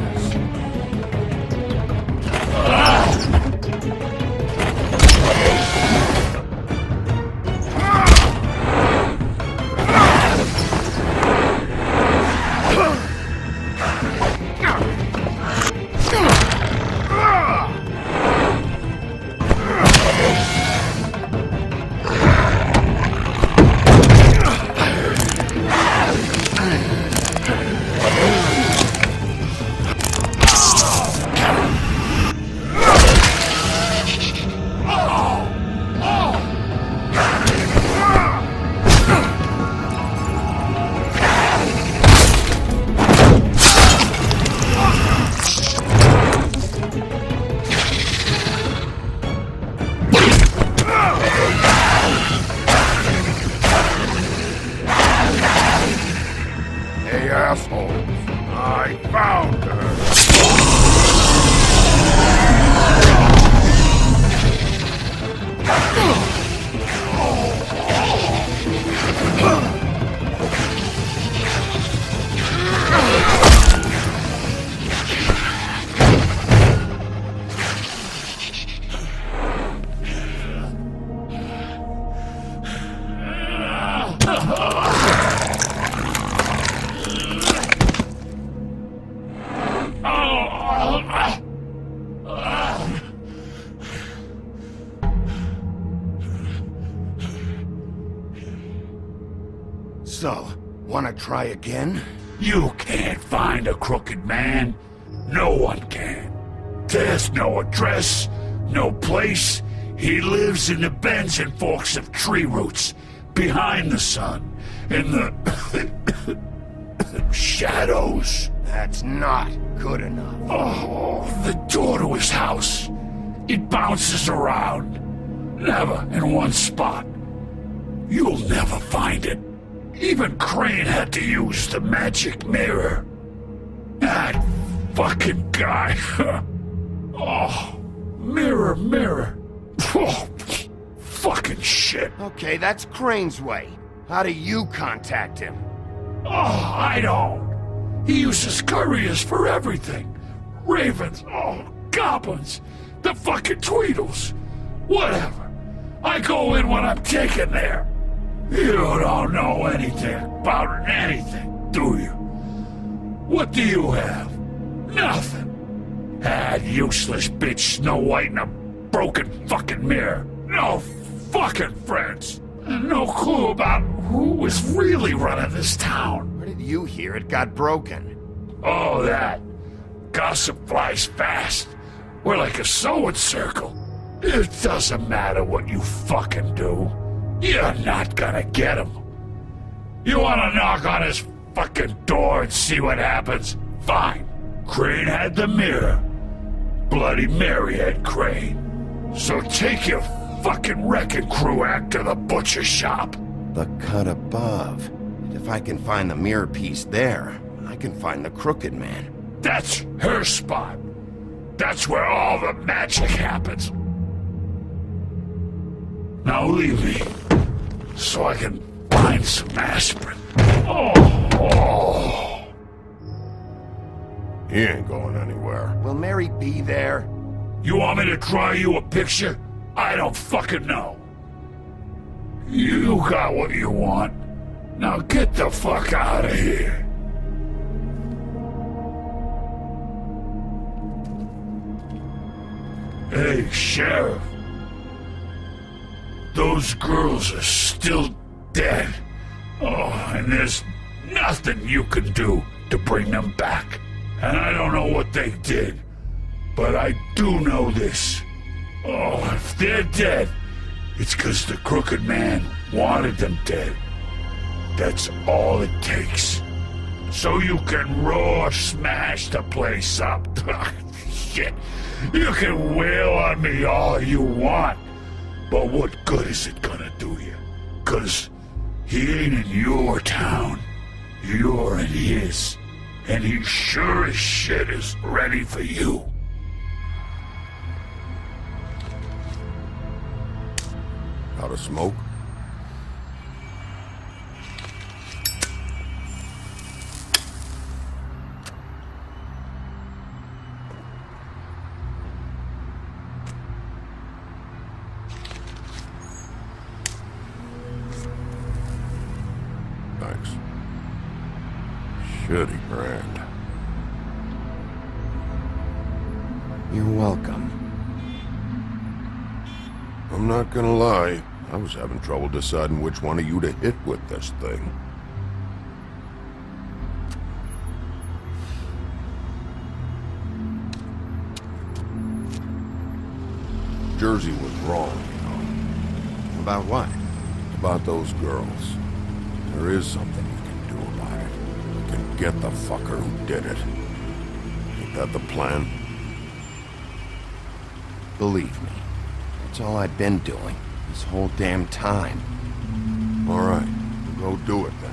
So, wanna try again? You can't find a crooked man. No one can. There's no address, no place. He lives in the bends and forks of tree roots, behind the sun, in the shadows. That's not good enough. Oh, the door to his house. It bounces around, never in one spot. You'll never find it. Even Crane had to use the magic mirror. That fucking guy. Oh, mirror, mirror. Oh, fucking shit. Okay, that's Crane's way. How do you contact him? Oh, I don't. He uses couriers for everything. Ravens, oh, goblins, the fucking Tweedles. Whatever. I go in when I'm taken there. You don't know anything about anything, do you? What do you have? Nothing. That useless bitch Snow White and a broken fucking mirror. No fucking friends. And no clue about who was really running this town. Where did you hear it got broken? Oh, that. Gossip flies fast. We're like a sewing circle. It doesn't matter what you fucking do. You're not gonna get him. You wanna knock on his fucking door and see what happens? Fine. Crane had the mirror. Bloody Mary had Crane. So take your fucking wrecking crew act to the butcher shop. The cut above. If I can find the mirror piece there, I can find the crooked man. That's her spot. That's where all the magic happens. Now leave me, so I can find some aspirin. Oh. He ain't going anywhere. Will Mary be there? You want me to draw you a picture? I don't fucking know. You got what you want. Now get the fuck out of here. Hey, Sheriff. Those girls are still dead. Oh, and there's nothing you can do to bring them back. And I don't know what they did, but I do know this. Oh, if they're dead, it's because the crooked man wanted them dead. That's all it takes. So you can roar smash the place up. Shit. You can wail on me all you want. But what good is it gonna do you? 'Cause he ain't in your town. You're in his. And he sure as shit is ready for you. Out of smoke? Thanks. Shitty brand. You're welcome. I'm not gonna lie. I was having trouble deciding which one of you to hit with this thing. Jersey was wrong, you know. About what? About those girls. There is something you can do about it. You can get the fucker who did it. Ain't that the plan? Believe me, that's all I've been doing this whole damn time. All right, go do it then.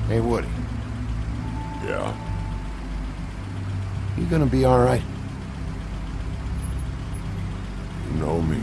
Hey, Woody. Yeah? You gonna be all right? You know me.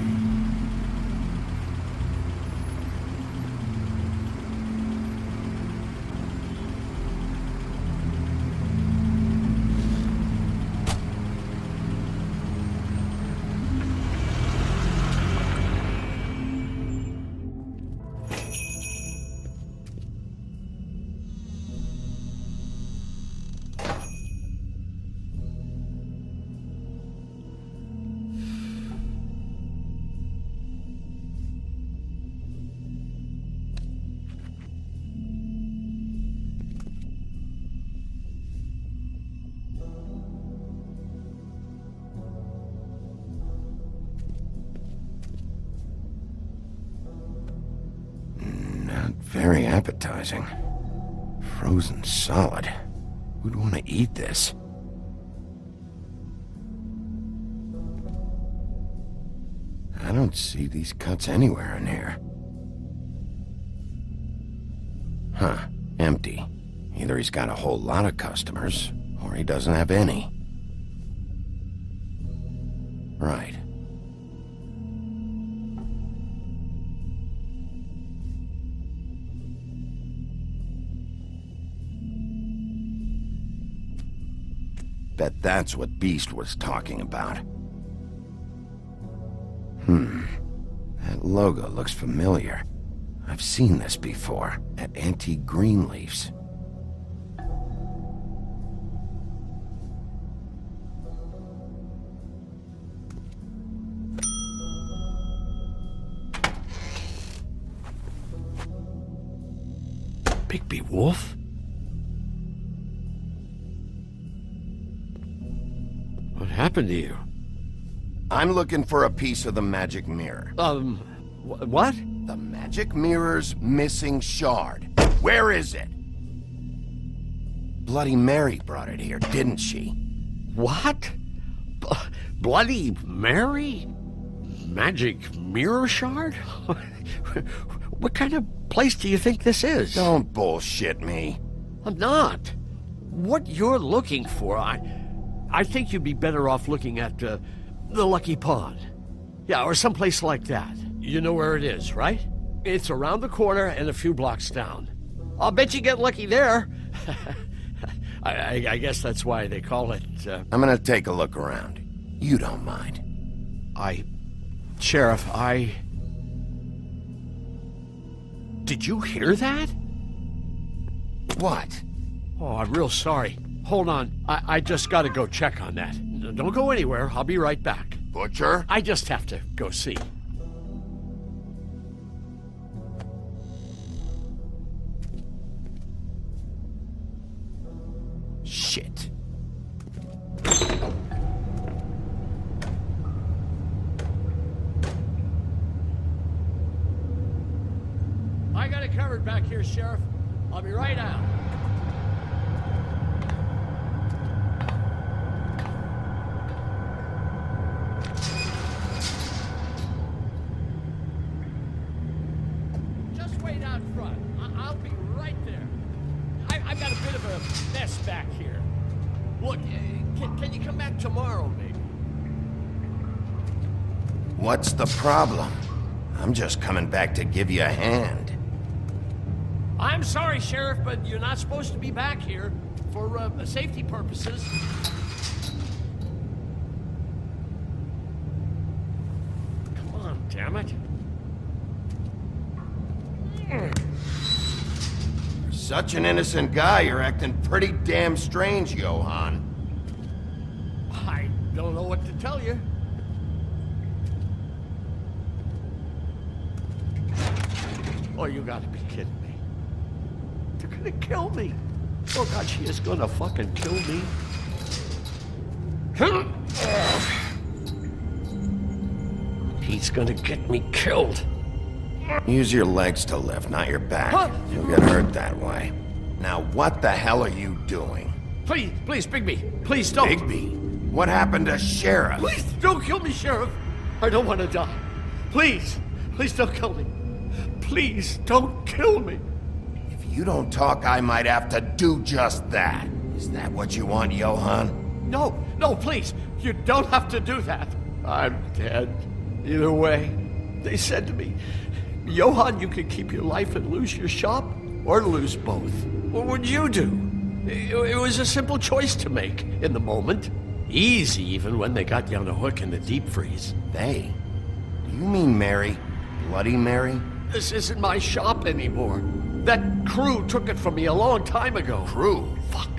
Very appetizing. Frozen solid. Who'd want to eat this? I don't see these cuts anywhere in here. Huh. Empty. Either he's got a whole lot of customers, or he doesn't have any. Right. Bet that's what Beast was talking about. That logo looks familiar. I've seen this before, at Antique Greenleaf's. Bigby Wolf? What happened to you? I'm looking for a piece of the magic mirror. What? The magic mirror's missing shard. Where is it? Bloody Mary brought it here, didn't she? What? Bloody Mary? Magic mirror shard? What kind of place do you think this is? Don't bullshit me. I'm not. What you're looking for, I think you'd be better off looking at the Lucky Pond. Yeah, or someplace like that. You know where it is, right? It's around the corner and a few blocks down. I'll bet you get lucky there. I guess that's why they call it, I'm gonna take a look around. You don't mind. Sheriff, Did you hear that? What? Oh, I'm real sorry. Hold on. I just gotta go check on that. Don't go anywhere. I'll be right back. Butcher? I just have to go see. Shit. I got it covered back here, Sheriff. I'll be right out. Just wait out front. I'll be right there. I've got a bit of a mess back here. Look, can you come back tomorrow, maybe? What's the problem? I'm just coming back to give you a hand. I'm sorry, Sheriff, but you're not supposed to be back here for safety purposes. Come on, damn it. You're such an innocent guy, you're acting pretty damn strange, Johann. I don't know what to tell you. Oh, you gotta be kidding me. They're gonna kill me. Oh God, she is gonna fucking kill me. He's gonna get me killed. Use your legs to lift, not your back. Huh? You'll get hurt that way. Now, what the hell are you doing? Please, Bigby. Please don't. Bigby? What happened to Sheriff? Please don't kill me, Sheriff. I don't want to die. Please don't kill me. Please don't kill me. If you don't talk, I might have to do just that. Is that what you want, Johann? No, please. You don't have to do that. I'm dead. Either way. They said to me, Johann, you can keep your life and lose your shop, or lose both. What would you do? It was a simple choice to make in the moment. Easy, even when they got you on a hook in the deep freeze. They? Do you mean Mary? Bloody Mary? This isn't my shop anymore. That crew took it from me a long time ago. Crew? Fuck.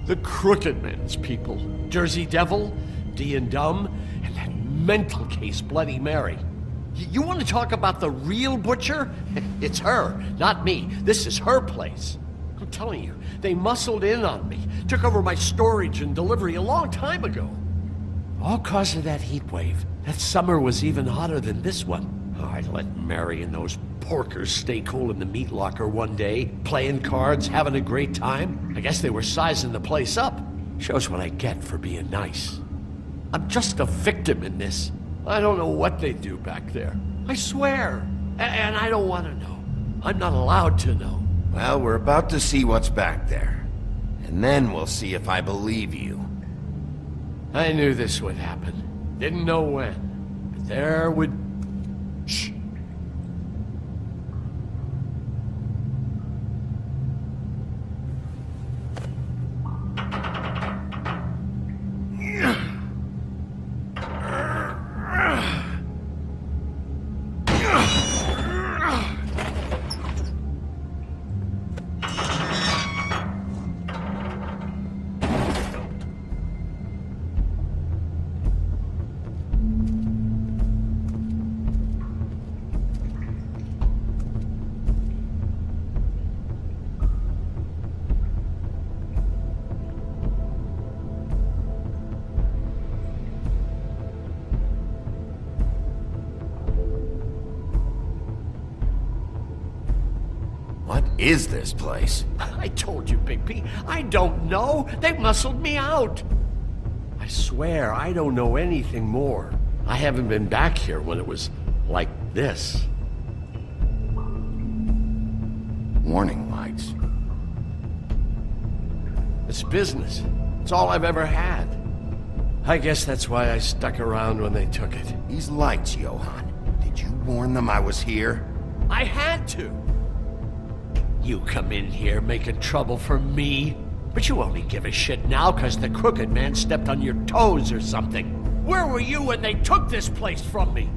The Crooked Man's people. Jersey Devil, D and Dumb, and that mental case, Bloody Mary. You want to talk about the real butcher? It's her, not me. This is her place. I'm telling you, they muscled in on me, took over my storage and delivery a long time ago. All cause of that heat wave. That summer was even hotter than this one. I'd let Mary and those porkers stay cool in the meat locker one day, playing cards, having a great time. I guess they were sizing the place up. Shows what I get for being nice. I'm just a victim in this. I don't know what they do back there. I swear. And I don't want to know. I'm not allowed to know. Well, we're about to see what's back there. And then we'll see if I believe you. I knew this would happen. Didn't know when. But there would... Shh. What is this place? I told you, Bigby. I don't know. They muscled me out. I swear, I don't know anything more. I haven't been back here when it was like this. Warning lights. It's business. It's all I've ever had. I guess that's why I stuck around when they took it. These lights, Johann. Did you warn them I was here? I had to. You come in here making trouble for me, but you only give a shit now because the crooked man stepped on your toes or something. Where were you when they took this place from me?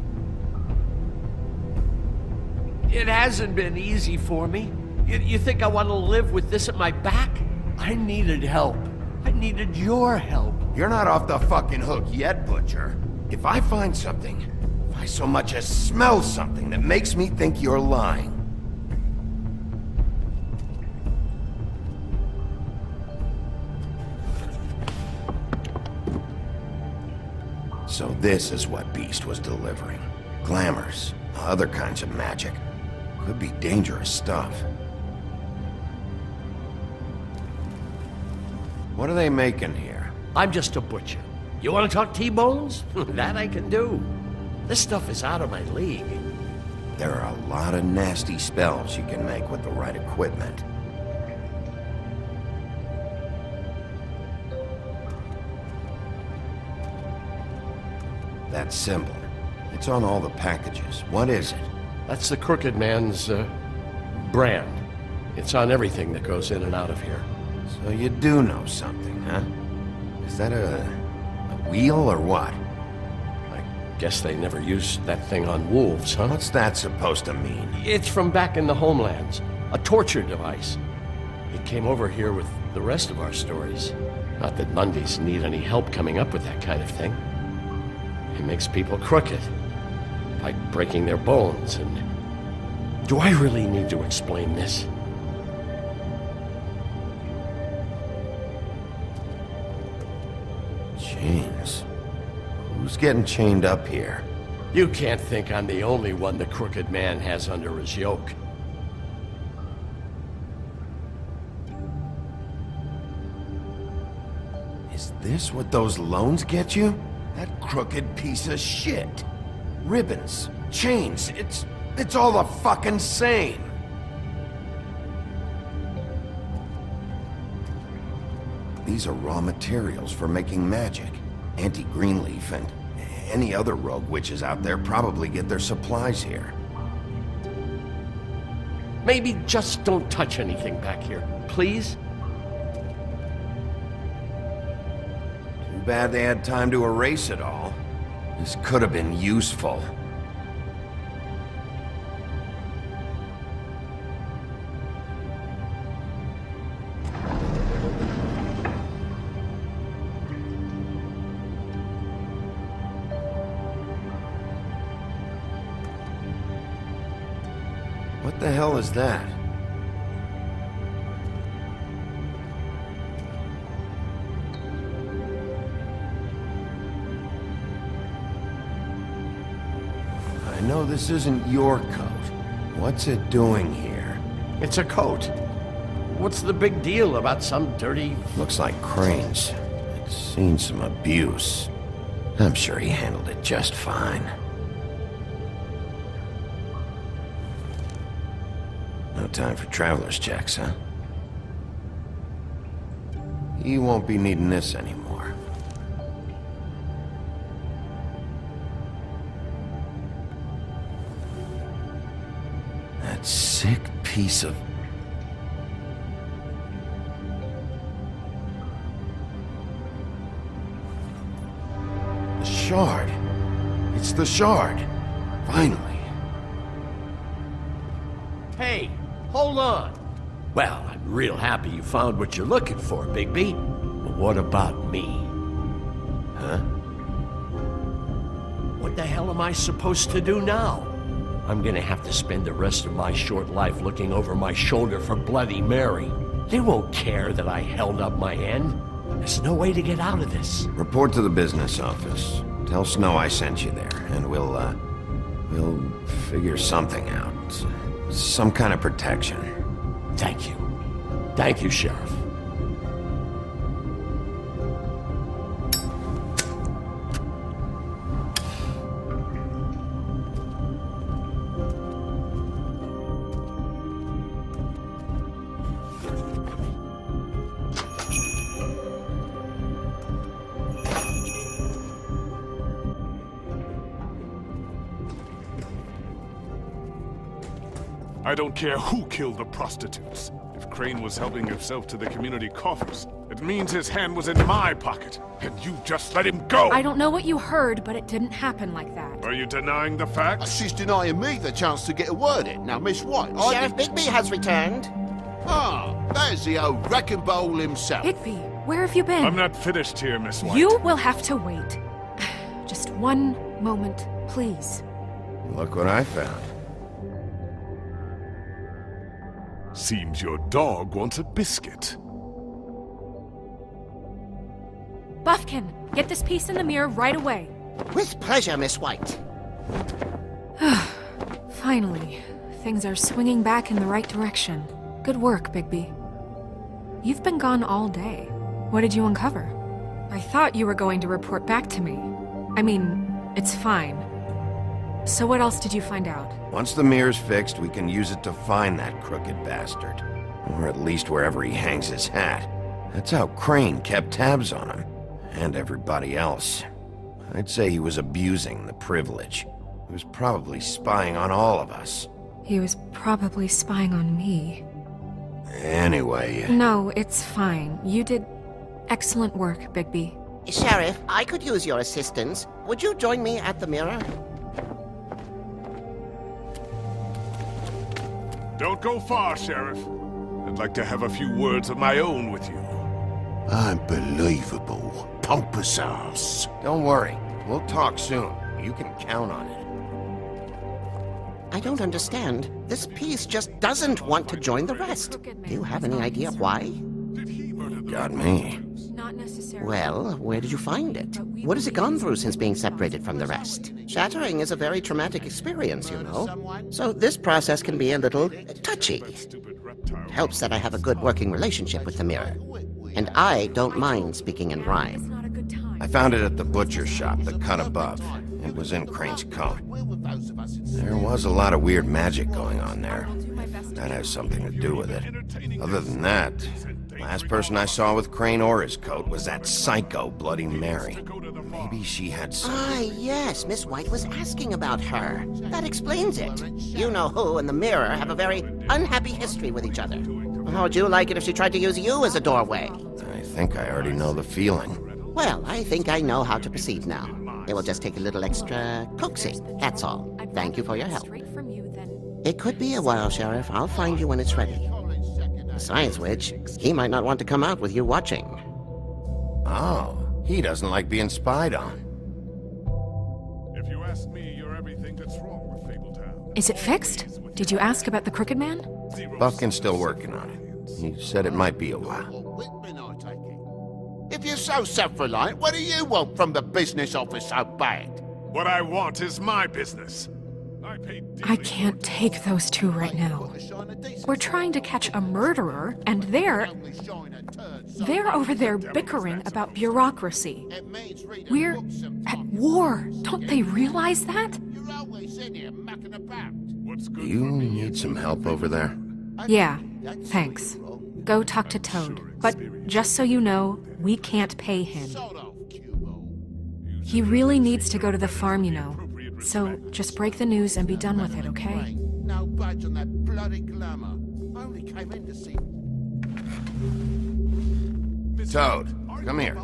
It hasn't been easy for me. You think I want to live with this at my back? I needed help. I needed your help. You're not off the fucking hook yet, Butcher. If I find something, if I so much as smell something that makes me think you're lying, so this is what Beast was delivering. Glamours, other kinds of magic. Could be dangerous stuff. What are they making here? I'm just a butcher. You want to talk T-bones? That I can do. This stuff is out of my league. There are a lot of nasty spells you can make with the right equipment. That symbol. It's on all the packages. What is it? That's the crooked man's, brand. It's on everything that goes in and out of here. So you do know something, huh? Is that a wheel or what? I guess they never used that thing on wolves, huh? What's that supposed to mean? It's from back in the homelands. A torture device. It came over here with the rest of our stories. Not that Mundies need any help coming up with that kind of thing. It makes people crooked. By breaking their bones and... Do I really need to explain this? Chains. Who's getting chained up here? You can't think I'm the only one the crooked man has under his yoke. Is this what those loans get you? That crooked piece of shit. Ribbons, chains, it's all the fucking same. These are raw materials for making magic. Auntie Greenleaf and any other rogue witches out there probably get their supplies here. Maybe just don't touch anything back here, please? Too bad they had time to erase it all. This could have been useful. What the hell is that? I know this isn't your coat. What's it doing here? It's a coat. What's the big deal about some dirty... Looks like Crane's. It's seen some abuse. I'm sure he handled it just fine. No time for traveler's checks, huh? He won't be needing this anymore. That sick piece of... The shard. It's the shard. Finally. Hey, hold on. Well, I'm real happy you found what you're looking for, Bigby. But what about me? Huh? What the hell am I supposed to do now? I'm gonna have to spend the rest of my short life looking over my shoulder for Bloody Mary. They won't care that I held up my end. There's no way to get out of this. Report to the business office. Tell Snow I sent you there, and we'll figure something out. Some kind of protection. Thank you. Thank you, Sheriff. I don't care who killed the prostitutes. If Crane was helping himself to the community coffers, it means his hand was in my pocket, and you just let him go! I don't know what you heard, but it didn't happen like that. Are you denying the facts? She's denying me the chance to get a word in. Now, Miss White, Sheriff Bigby has returned. Ah, there's the old wrecking bowl himself. Bigby, where have you been? I'm not finished here, Miss White. You will have to wait. Just one moment, please. Look what I found. Seems your dog wants a biscuit. Buffkin, get this piece in the mirror right away. With pleasure, Miss White. Finally, things are swinging back in the right direction. Good work, Bigby. You've been gone all day. What did you uncover? I thought you were going to report back to me. I mean, it's fine. So what else did you find out? Once the mirror's fixed, we can use it to find that crooked bastard. Or at least wherever he hangs his hat. That's how Crane kept tabs on him. And everybody else. I'd say he was abusing the privilege. He was probably spying on all of us. He was probably spying on me. Anyway... No, it's fine. You did excellent work, Bigby. Sheriff, I could use your assistance. Would you join me at the mirror? Don't go far, Sheriff. I'd like to have a few words of my own with you. Unbelievable. Pompous ass. Don't worry. We'll talk soon. You can count on it. I don't understand. This piece just doesn't want to join the rest. Do you have any idea why? Got me. Not necessarily. Well, where did you find it? What has it gone through since being separated from the rest? Shattering is a very traumatic experience, you know. So this process can be a little touchy. It helps that I have a good working relationship with the mirror. And I don't mind speaking in rhyme. I found it at the butcher shop, the cut above. It was in Crane's coat. There was a lot of weird magic going on there. That has something to do with it. Other than that, last person I saw with Crane or his coat was that psycho Bloody Mary. Maybe she had some... Ah, yes, Miss White was asking about her. That explains it. You know who and the mirror have a very unhappy history with each other. How would you like it if she tried to use you as a doorway? I think I already know the feeling. Well, I think I know how to proceed now. It will just take a little extra coaxing, that's all. Thank you for your help. It could be a while, Sheriff. I'll find you when it's ready. Besides which, he might not want to come out with you watching. Oh, he doesn't like being spied on. If you ask me, you're everything that's wrong with Fabletown. Is it fixed? Did you ask about the Crooked Man? Buffkin's still working on it. He said it might be a while. If you're so self-reliant, what do you want from the business office so bad? What I want is my business. I can't take those two right now. We're trying to catch a murderer, and they're over there bickering about bureaucracy. We're at war. Don't they realize that? Do you need some help over there? Yeah, thanks. Go talk to Toad. But just so you know, we can't pay him. He really needs to go to the farm, you know. So just break the news and be done with it, okay? No budge on that bloody glamour. Only came in to see. Toad, come here.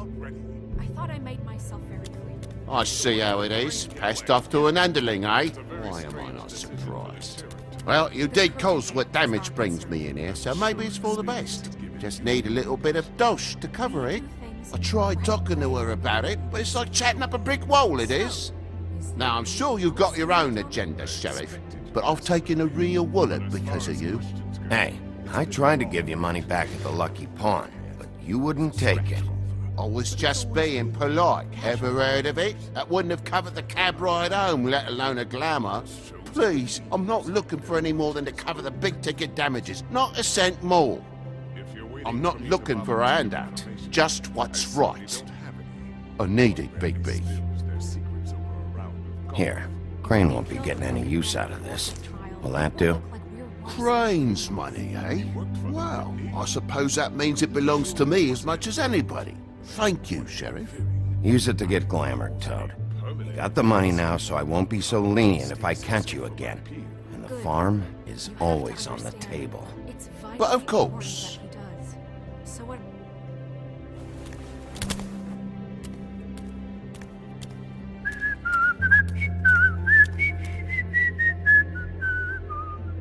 I thought I made myself very clear. I see how it is. Passed off to an underling, eh? Why am I not surprised? Well, you did cause what damage brings me in here, so maybe it's for the best. Just need a little bit of dosh to cover it. I tried talking to her about it, but it's like chatting up a brick wall, it is. Now, I'm sure you've got your own agenda, Sheriff, but I've taken a real wallop because of you. Hey, I tried to give you money back at the Lucky Pawn, but you wouldn't take it. I was just being polite. Ever heard of it? That wouldn't have covered the cab ride home, let alone a glamour. Please, I'm not looking for any more than to cover the big-ticket damages. Not a cent more. I'm not looking for a handout. Just what's right. I need it, Bigby. Here, Crane won't be getting any use out of this. Will that do? Crane's money, eh? Well, I suppose that means it belongs to me as much as anybody. Thank you, Sheriff. Use it to get glamored, Toad. You got the money now, so I won't be so lenient if I catch you again. And the farm is always on the table. But of course.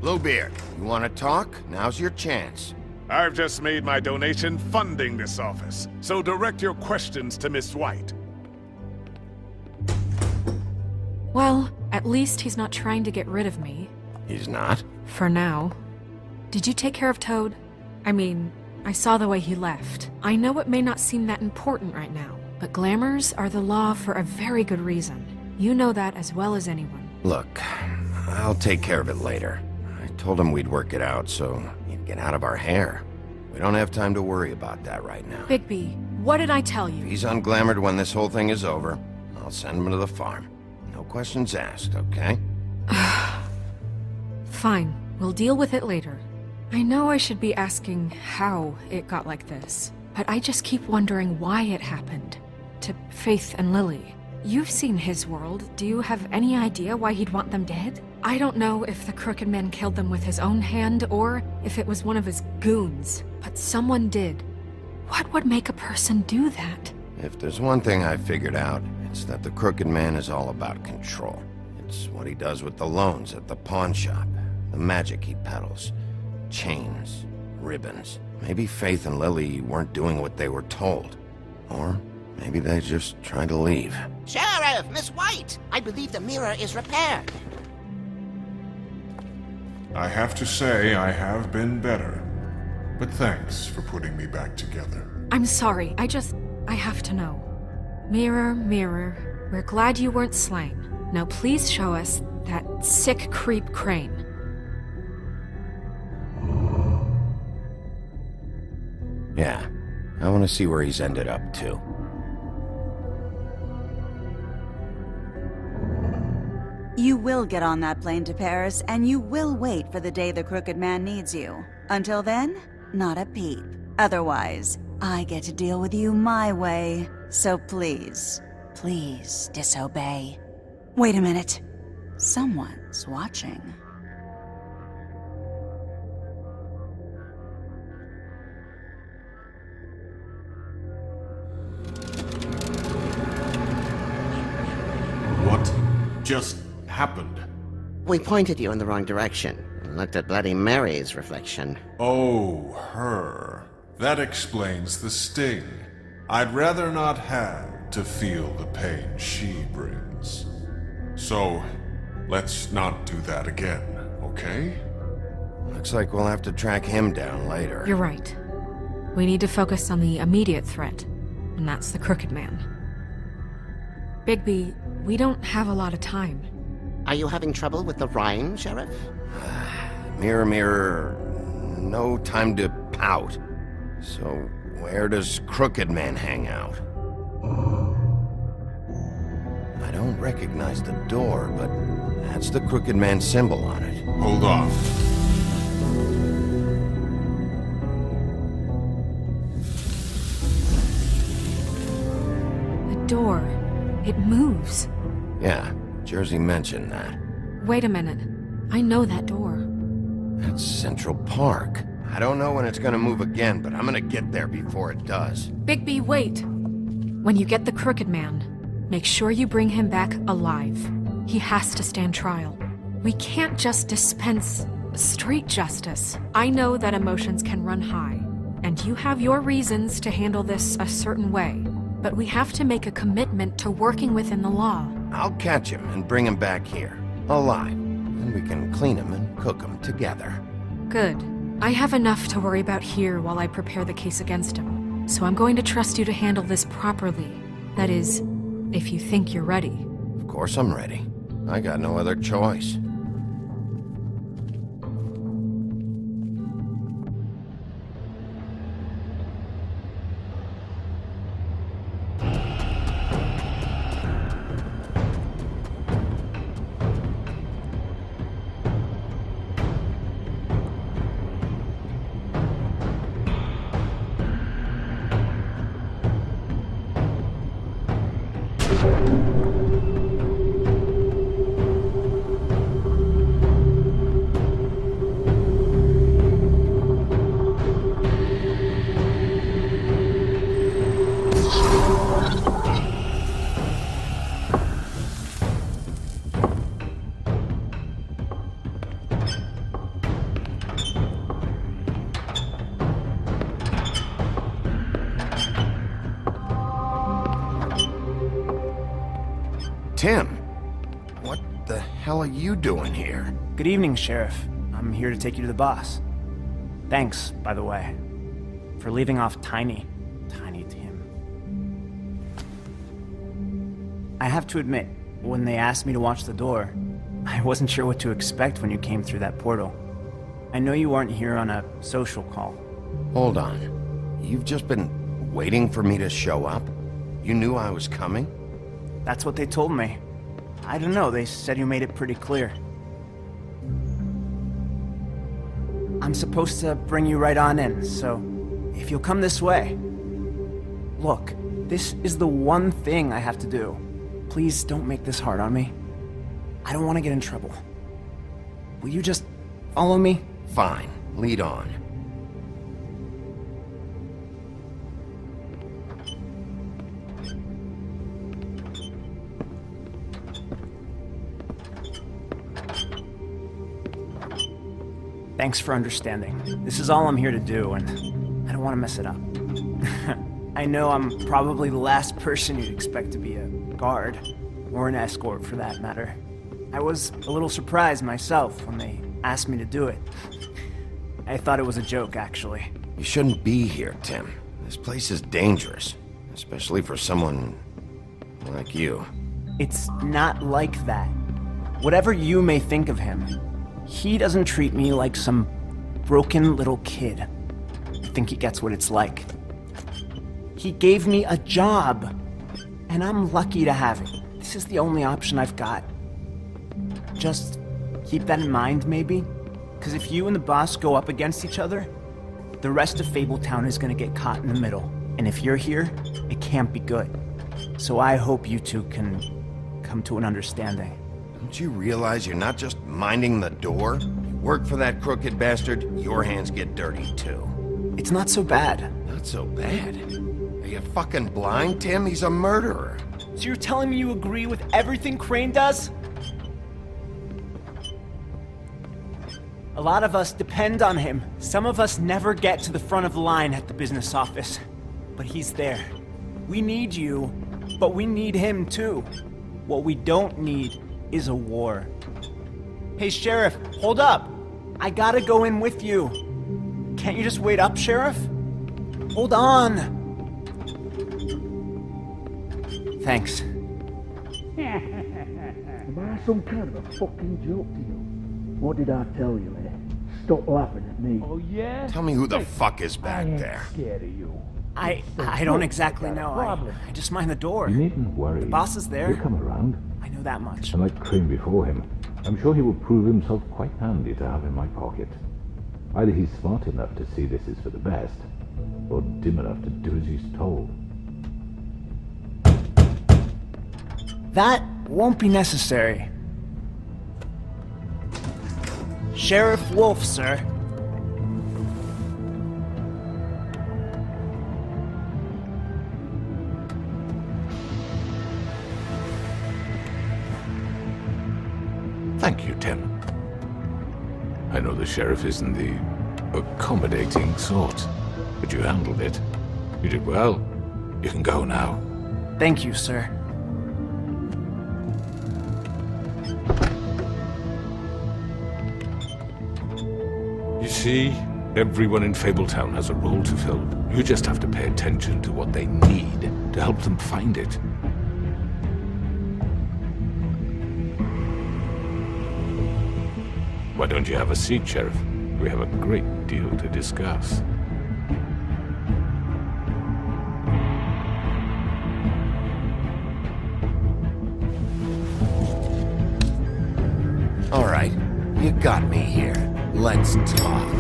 Bluebeard, you want to talk? Now's your chance. I've just made my donation funding this office, so direct your questions to Miss White. Well, at least he's not trying to get rid of me. He's not? For now. Did you take care of Toad? I mean, I saw the way he left. I know it may not seem that important right now, but glamours are the law for a very good reason. You know that as well as anyone. Look, I'll take care of it later. I told him we'd work it out, so he'd get out of our hair. We don't have time to worry about that right now. Bigby, what did I tell you? If he's unglamored when this whole thing is over, I'll send him to the farm. No questions asked, okay? Fine, we'll deal with it later. I know I should be asking how it got like this, but I just keep wondering why it happened. To Faith and Lily. You've seen his world. Do you have any idea why he'd want them dead? I don't know if the Crooked Man killed them with his own hand or if it was one of his goons, but someone did. What would make a person do that? If there's one thing I figured out, it's that the Crooked Man is all about control. It's what he does with the loans at the pawn shop, the magic he peddles, chains, ribbons. Maybe Faith and Lily weren't doing what they were told. Or maybe they just tried to leave. Sheriff, Miss White! I believe the mirror is repaired. I have to say I have been better. But thanks for putting me back together. I'm sorry, I have to know. Mirror, mirror, we're glad you weren't slain. Now please show us that sick creep Crane. Yeah, I want to see where he's ended up, too. You will get on that plane to Paris, and you will wait for the day the Crooked Man needs you. Until then, not a peep. Otherwise, I get to deal with you my way. So please, please disobey. Wait a minute. Someone's watching. What just happened? We pointed you in the wrong direction and looked at Bloody Mary's reflection. Oh, her. That explains the sting. I'd rather not have to feel the pain she brings. So, let's not do that again, okay? Looks like we'll have to track him down later. You're right. We need to focus on the immediate threat, and that's the Crooked Man. Bigby, we don't have a lot of time. Are you having trouble with the rhyme, Sheriff? Mirror, mirror, no time to pout. So, where does Crooked Man hang out? I don't recognize the door, but that's the Crooked Man symbol on it. Hold off. The door. It moves. Yeah, Jersey mentioned that. Wait a minute. I know that door. That's Central Park. I don't know when it's gonna move again, but I'm gonna get there before it does. Bigby, wait! When you get the Crooked Man, make sure you bring him back alive. He has to stand trial. We can't just dispense street justice. I know that emotions can run high, and you have your reasons to handle this a certain way, but we have to make a commitment to working within the law. I'll catch him and bring him back here, alive, and we can clean him and cook him together. Good. I have enough to worry about here while I prepare the case against him, so I'm going to trust you to handle this properly. That is, if you think you're ready. Of course I'm ready. I got no other choice. Tim, what the hell are you doing here? Good evening, Sheriff. I'm here to take you to the boss. Thanks, by the way, for leaving off Tiny Tim. I have to admit, when they asked me to watch the door, I wasn't sure what to expect when you came through that portal. I know you weren't here on a social call. Hold on. You've just been waiting for me to show up? You knew I was coming? That's what they told me. I don't know, they said you made it pretty clear. I'm supposed to bring you right on in, so if you'll come this way. Look, this is the one thing I have to do. Please don't make this hard on me. I don't want to get in trouble. Will you just follow me? Fine, lead on. Thanks for understanding. This is all I'm here to do, and I don't want to mess it up. I know I'm probably the last person you'd expect to be a guard, or an escort for that matter. I was a little surprised myself when they asked me to do it. I thought it was a joke, actually. You shouldn't be here, Tim. This place is dangerous, especially for someone like you. It's not like that. Whatever you may think of him, he doesn't treat me like some broken little kid. I think he gets what it's like. He gave me a job, and I'm lucky to have it. This is the only option I've got. Just keep that in mind, maybe? Because if you and the boss go up against each other, the rest of Fabletown is going to get caught in the middle. And if you're here, it can't be good. So I hope you two can come to an understanding. Don't you realize you're not just minding the door? You work for that crooked bastard, your hands get dirty too. It's not so bad. Not so bad? Are you fucking blind, Tim? He's a murderer. So you're telling me you agree with everything Crane does? A lot of us depend on him. Some of us never get to the front of the line at the business office. But he's there. We need you, but we need him too. What we don't need is a war. Hey, Sheriff, hold up. I gotta go in with you. Can't you just wait up, Sheriff? Hold on. Thanks. Am I some kind of a fucking joke to you? What did I tell you, eh? Stop laughing at me. Oh, yeah? Tell me who the fuck is back I ain't there. scared of you. I don't exactly know. I just mind the door. You needn't worry. The boss is there. He'll come around. I know that much. And like Crane before him, I'm sure he will prove himself quite handy to have in my pocket. Either he's smart enough to see this is for the best, or dim enough to do as he's told. That won't be necessary. Sheriff Wolf, sir. Thank you, Tim. I know the sheriff isn't the accommodating sort, but you handled it. You did well. You can go now. Thank you, sir. You see, everyone in Fabletown has a role to fill. You just have to pay attention to what they need to help them find it. Why don't you have a seat, Sheriff? We have a great deal to discuss. All right, you got me here. Let's talk.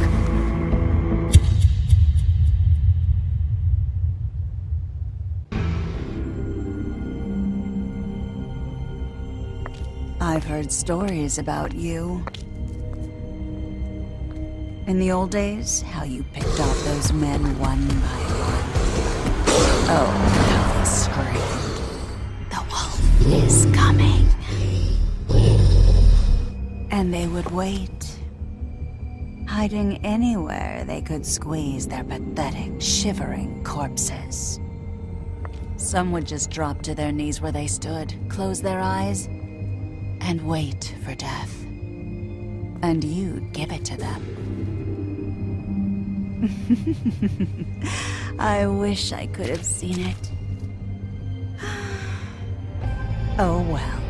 I've heard stories about you. In the old days, how you picked off those men one by one. Oh, how they screamed. The wolf is coming. And they would wait, hiding anywhere they could squeeze their pathetic, shivering corpses. Some would just drop to their knees where they stood, close their eyes, and wait for death. And you'd give it to them. I wish I could have seen it. Oh well.